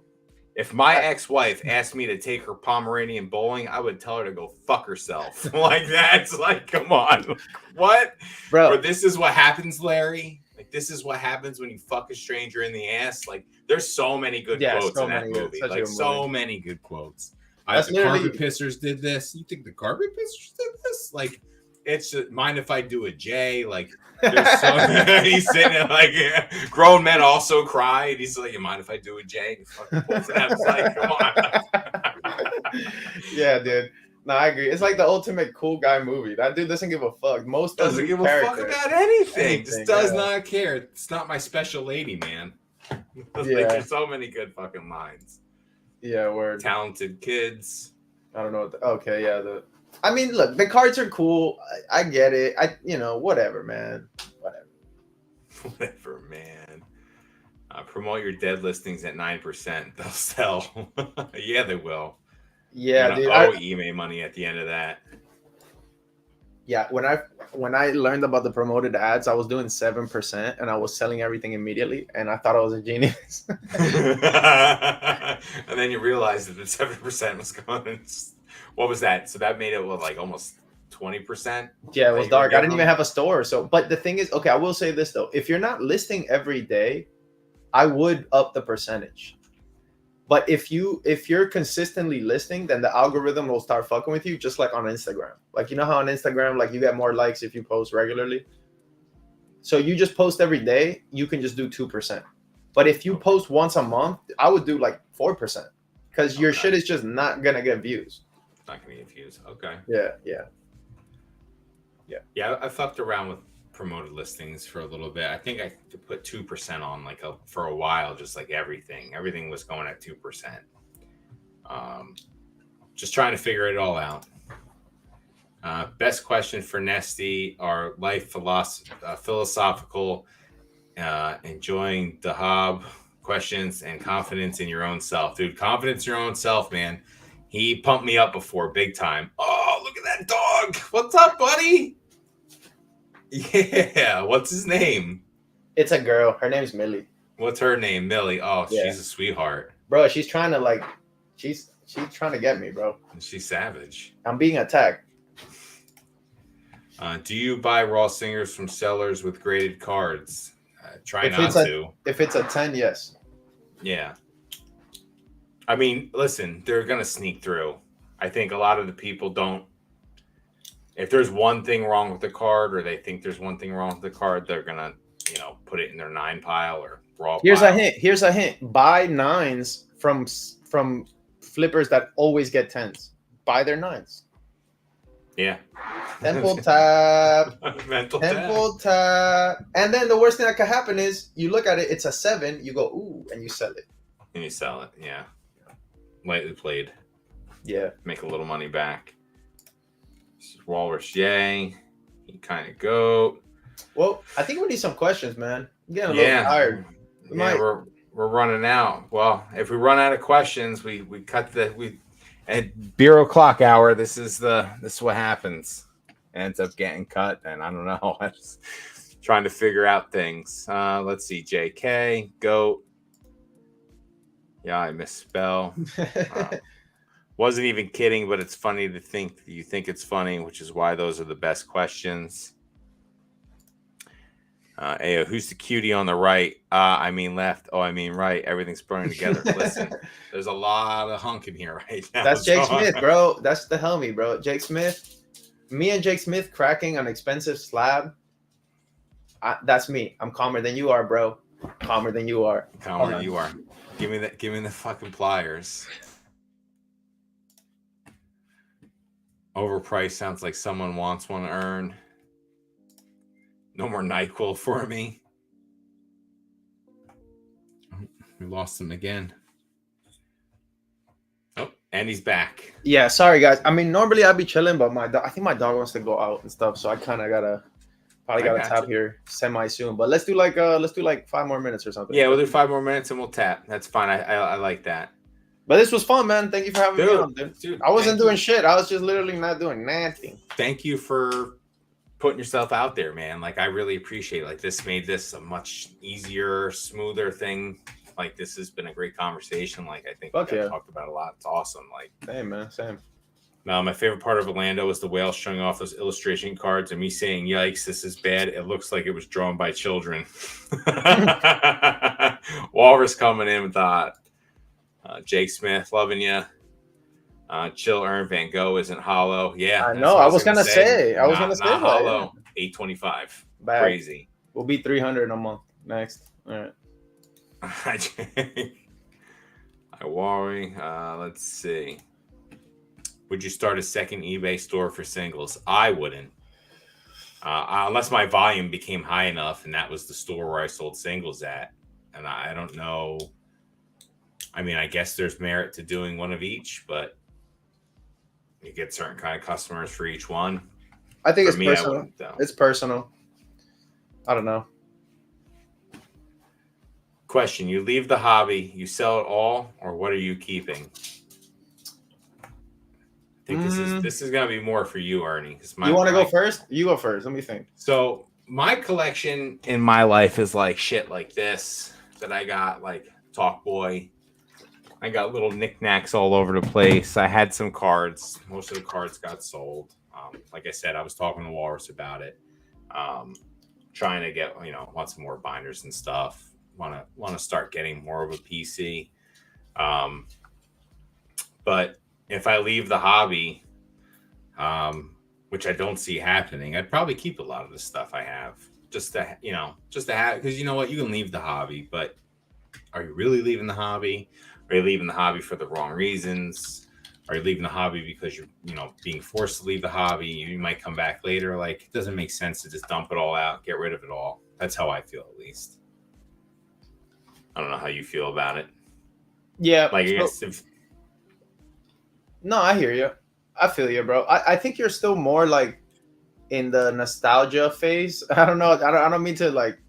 If my ex-wife asked me to take her Pomeranian bowling, I would tell her to go fuck herself. Like that's like, come on. What? Bro. But this is what happens, Larry. Like this is what happens when you fuck a stranger in the ass. Like there's so many good quotes in that movie. Like so many good quotes. The Carpet Pissers did this. You think the Carpet Pissers did this? Like it's just, mind if I do a J? Like there's so he's sitting there like grown men also cry. And he's like, you mind if I do a J? He fucking pulls it out. It's like, come on. Yeah, dude. No, I agree. It's like the ultimate cool guy movie. That dude doesn't give a fuck. Most doesn't give a fuck about anything. Just does not care. It's not my special lady, man. Like, there's so many good fucking lines. Yeah, word. Talented kids. I don't know. Okay, yeah. I mean, look, the cards are cool. I get it. Whatever, man. Whatever. Whatever, man. Promote your dead listings at 9%. They'll sell. Yeah, they will. You're Yeah, gonna dude. owe eBay money at the end of that. Yeah, when I learned about the promoted ads, I was doing 7% and I was selling everything immediately, and I thought I was a genius. And then you realize that the 7% was going. What was that? So that made it like almost 20%. Yeah, it That was you were dark. I giving didn't even them. have a store. So, but the thing is, okay, I will say this though: if you're not listing every day, I would up the percentage. But if you're consistently listing, then the algorithm will start fucking with you, just like on Instagram. Like you know how on Instagram, like you get more likes if you post regularly. So you just post every day, you can just do 2%. But if you Okay. post once a month, I would do like 4% because your shit Okay. is just not gonna get views. Not gonna get views. Okay. Yeah, yeah, yeah. Yeah, I fucked around with promoted listings for a little bit. I think I could put 2% on for a while, just like everything. Everything was going at 2%. Um, just trying to figure it all out. Best question for Nesty are philosophical, enjoying the hob questions and confidence in your own self. Dude, confidence in your own self, man. He pumped me up before big time. Oh, look at that dog. What's up, buddy? Yeah, what's his name? It's a girl. Her name's Millie. What's her name? Millie. Oh, Yeah, she's a sweetheart. bro. She's trying to like, she's trying to get me, bro. She's savage. I'm being attacked. Do you buy raw singers from sellers with graded cards? Try If not it's a to. if it's a 10, yes. Yeah. I mean, listen, they're going to sneak through. I think a lot of the people don't. If there's one thing wrong with the card or they think there's one thing wrong with the card, they're going to, put it in their 9 pile or raw Here's a pile. hint. Here's a hint. Buy nines from flippers that always get 10s. Buy their nines. Yeah. Temple tap. Mental Temple tap. And then the worst thing that could happen is you look at it, it's a 7, you go, ooh, and you sell it. And you sell it. Yeah. Lightly played. Yeah. Make a little money back. This is Walrus Yay. He kind of goat. Well, I think we need some questions, man. I'm getting a little tired. We're running out. Well, if we run out of questions, we cut at Bureau Clock Hour. This is what happens. It ends up getting cut, and I don't know. I'm just trying to figure out things. Let's see. JK goat. Yeah, I misspell. Wasn't even kidding, but it's funny to think you think it's funny, which is why those are the best questions. Ayo, who's the cutie on the right? I mean left. Oh, I mean right. Everything's burning together. Listen, there's a lot of hunk in here right now. That's Jake Smith, bro. That's the helmy, bro. Jake Smith. Me and Jake Smith cracking an expensive slab. That's me. I'm calmer than you are, bro. Calmer than you are. Calmer than you are. Give me the fucking pliers. Overpriced sounds like someone wants one to earn. No more NyQuil for me. We lost him again. Oh, and he's back. Yeah, sorry guys. I mean, normally I'd be chilling, but I think my dog wants to go out and stuff, so I kind of gotta tap here semi soon. But let's do like 5 more minutes or something. Yeah, we'll do 5 more minutes and we'll tap. That's fine. I like that. But this was fun, man. Thank you for having me on, dude. I wasn't doing shit. I was just literally not doing nothing. Thank you for putting yourself out there, man. Like I really appreciate it. Like this made this a much easier, smoother thing. Like this has been a great conversation. Like I think we talked about a lot. It's awesome. Like same, man. Same. Now, my favorite part of Orlando was the whale showing off those illustration cards and me saying, "Yikes, this is bad. It looks like it was drawn by children." Walrus coming in with that. Jake Smith, loving you. Chill Earn Van Gogh isn't hollow. Yeah, I know. I was gonna say. I was gonna say not hollow. Yeah. 825. Bad. Crazy. We'll be 300 in a month next. All right. I worry. Let's see. Would you start a second eBay store for singles? I wouldn't. Unless my volume became high enough and that was the store where I sold singles at. And I don't know. I mean, I guess there's merit to doing one of each, but you get certain kind of customers for each one. I think it's personal. I it's personal. I don't know. Question: you leave the hobby, you sell it all, or what are you keeping? I think this is Mm, this is gonna be more for you, Ernie. Because you want to go my first? You go first. Let me think. so my collection in my life is like shit like this that I got, like Talk Boy. I got little knickknacks all over the place. I had some cards. Most of the cards got sold. Like I said, I was talking to Walrus about it. Um, Trying to get, want some more binders and stuff. Want to start getting more of a PC. Um, but if I leave the hobby, um, which I don't see happening, I'd probably keep a lot of the stuff I have just to have, because you know what, you can leave the hobby, but are you really leaving the hobby? Are you leaving the hobby for the wrong reasons? Are you leaving the hobby because you're, being forced to leave the hobby? You might come back later. Like, it doesn't make sense to just dump it all out, get rid of it all. That's how I feel, at least. I don't know how you feel about it. Yeah. Like, I So, guess if no, I hear you. I feel you, bro. I think you're still more like in the nostalgia phase. I don't know. I don't mean to like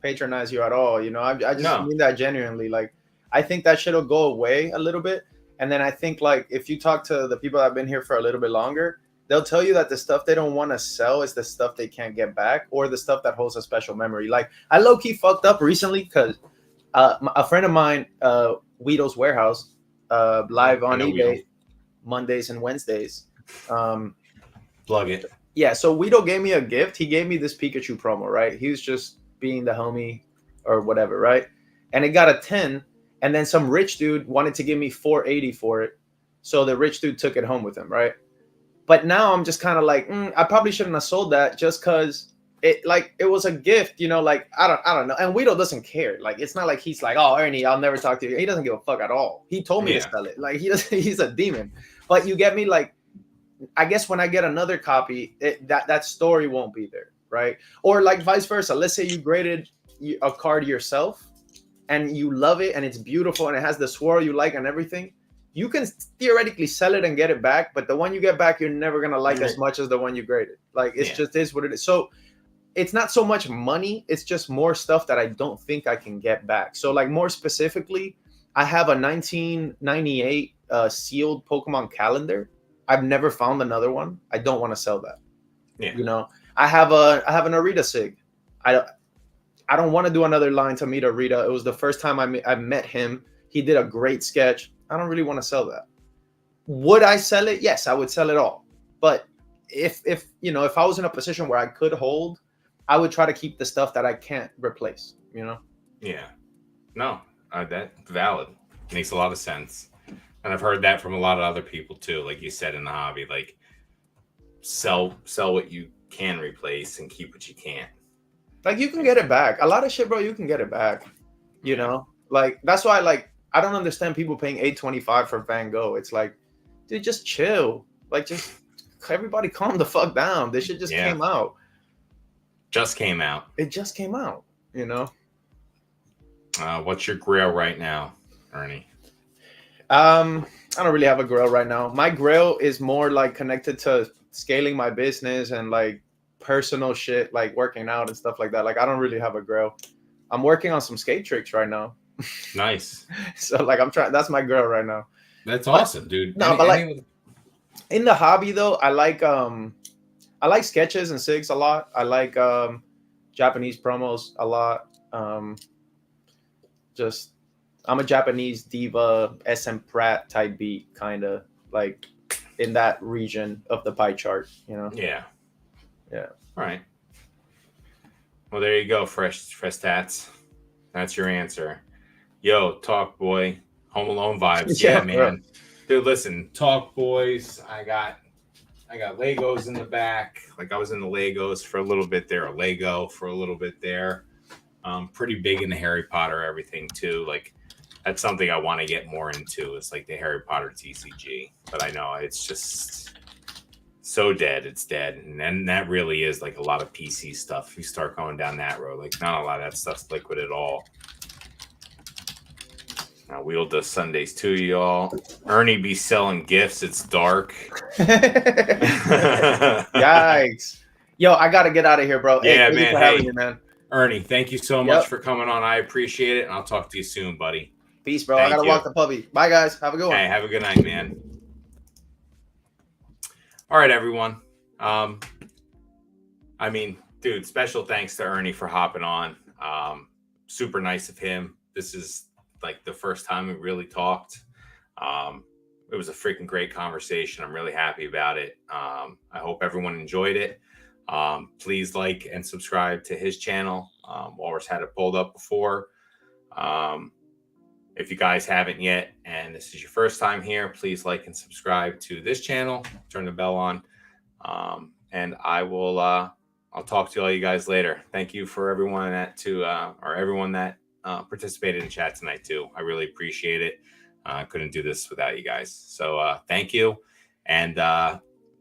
patronize you at all. I just no, mean that genuinely. Like, I think that shit'll go away a little bit, and then I think like if you talk to the people that have been here for a little bit longer, they'll tell you that the stuff they don't want to sell is the stuff they can't get back, or the stuff that holds a special memory. Like, I low key fucked up recently because a friend of mine, Weedle's Warehouse, yeah, live I on know we don't eBay Mondays and Wednesdays. Um, plug it. yeah, so Weedle gave me a gift. He gave me this Pikachu promo, right? He was just being the homie or whatever, right? And it got a 10. And then some rich dude wanted to give me 480 for it. So the rich dude took it home with him, right? But now I'm just kind of like, I probably shouldn't have sold that just because it was a gift, like I don't know. And Weedle doesn't care. Like, it's not like he's like, oh, Ernie, I'll never talk to you. He doesn't give a fuck at all. He told me to Yeah, sell it. Like, he's a demon. But you get me, like, I guess when I get another copy, that story won't be there, right? Or like vice versa. Let's say you graded a card yourself and you love it and it's beautiful and it has the swirl you like and everything. You can theoretically sell it and get it back, but the one you get back, you're never gonna like as much as the one you graded. Like, it's yeah, just is what it is. So it's not so much money; it's just more stuff that I don't think I can get back. So, like, more specifically, I have a 1998 sealed Pokemon calendar. I've never found another one. I don't want to sell that. yeah. You know, I have an Arita Sig. I I don't want to do another line to meet Arita. It was the first time I met him. He did a great sketch. I don't really want to sell that. Would I sell it? Yes, I would sell it all. But if I was in a position where I could hold, I would try to keep the stuff that I can't replace. Yeah. No, that valid. Makes a lot of sense. And I've heard that from a lot of other people too. Like you said, in the hobby, like sell what you can replace and keep what you can't. Like, you can Like, get it back. A lot of shit, bro. You can get it back. yeah. Like, that's why, like, I don't understand people paying 825 for Van Gogh. It's like, dude, just chill. Like, just everybody calm the fuck down. This shit just Yeah. came out. Just came out. It just came out. You know. What's your grail right now, Ernie? I don't really have a grail right now. My grail is more like connected to scaling my business and like personal shit, like working out and stuff like that. Like, I don't really have a grail. I'm working on some skate tricks right now. Nice. So like I'm trying. That's my girl right now. That's But awesome, dude. no, but like in the hobby though, I like sketches and sigs a lot. I like Japanese promos a lot. Just I'm a Japanese diva, SM Pratt type beat, kind of like in that region of the pie chart. Yeah. Yeah. All right. Well, there you go, fresh tats. That's your answer. Yo, Talk Boy, Home Alone vibes. Yeah, Yeah, bro. man. Dude, listen, Talk Boys. I got Legos in the back. Like, I was in the Legos for a little bit there, a Lego for a little bit there. Pretty big into Harry Potter, everything too. Like, that's something I want to get more into. It's like the Harry Potter TCG. But I know it's just so dead. It's dead. And then that really is like a lot of PC stuff. You start going down that road. Like, not a lot of that stuff's liquid at all. Wheel does Sundays too, y'all. Ernie be selling gifts. It's dark. Yikes. Yo, I gotta get out of here, bro. Hey, Yeah, thank you man. for having Hey, me, man. Ernie, thank you so much Yep. for coming on. I appreciate it, and I'll talk to you soon, buddy. Peace, bro. I Thank gotta you. walk the puppy. Bye, guys. Have a good one. Hey, have a good night, man. All right, everyone. I mean, dude, special thanks to Ernie for hopping on. Super nice of him. This is like the first time we really talked. It was a freaking great conversation. I'm really happy about it. I hope everyone enjoyed it. Please like and subscribe to his channel. Walrus had it pulled up before. If you guys haven't yet, and this is your first time here, please like and subscribe to this channel. Turn the bell on. And I will, I'll talk to all you guys later. Thank you for everyone everyone that participated in chat tonight too. I really appreciate it. I couldn't do this without you guys. So thank you. And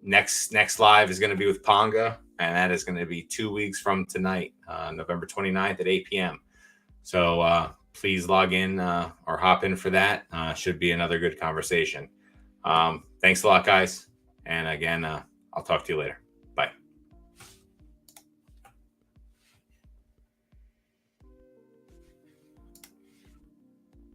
next live is going to be with Ponga, and that is going to be 2 weeks from tonight, November 29th at 8 p.m. So please log in or hop in for that. Should be another good conversation. Thanks a lot, guys. And again, I'll talk to you later.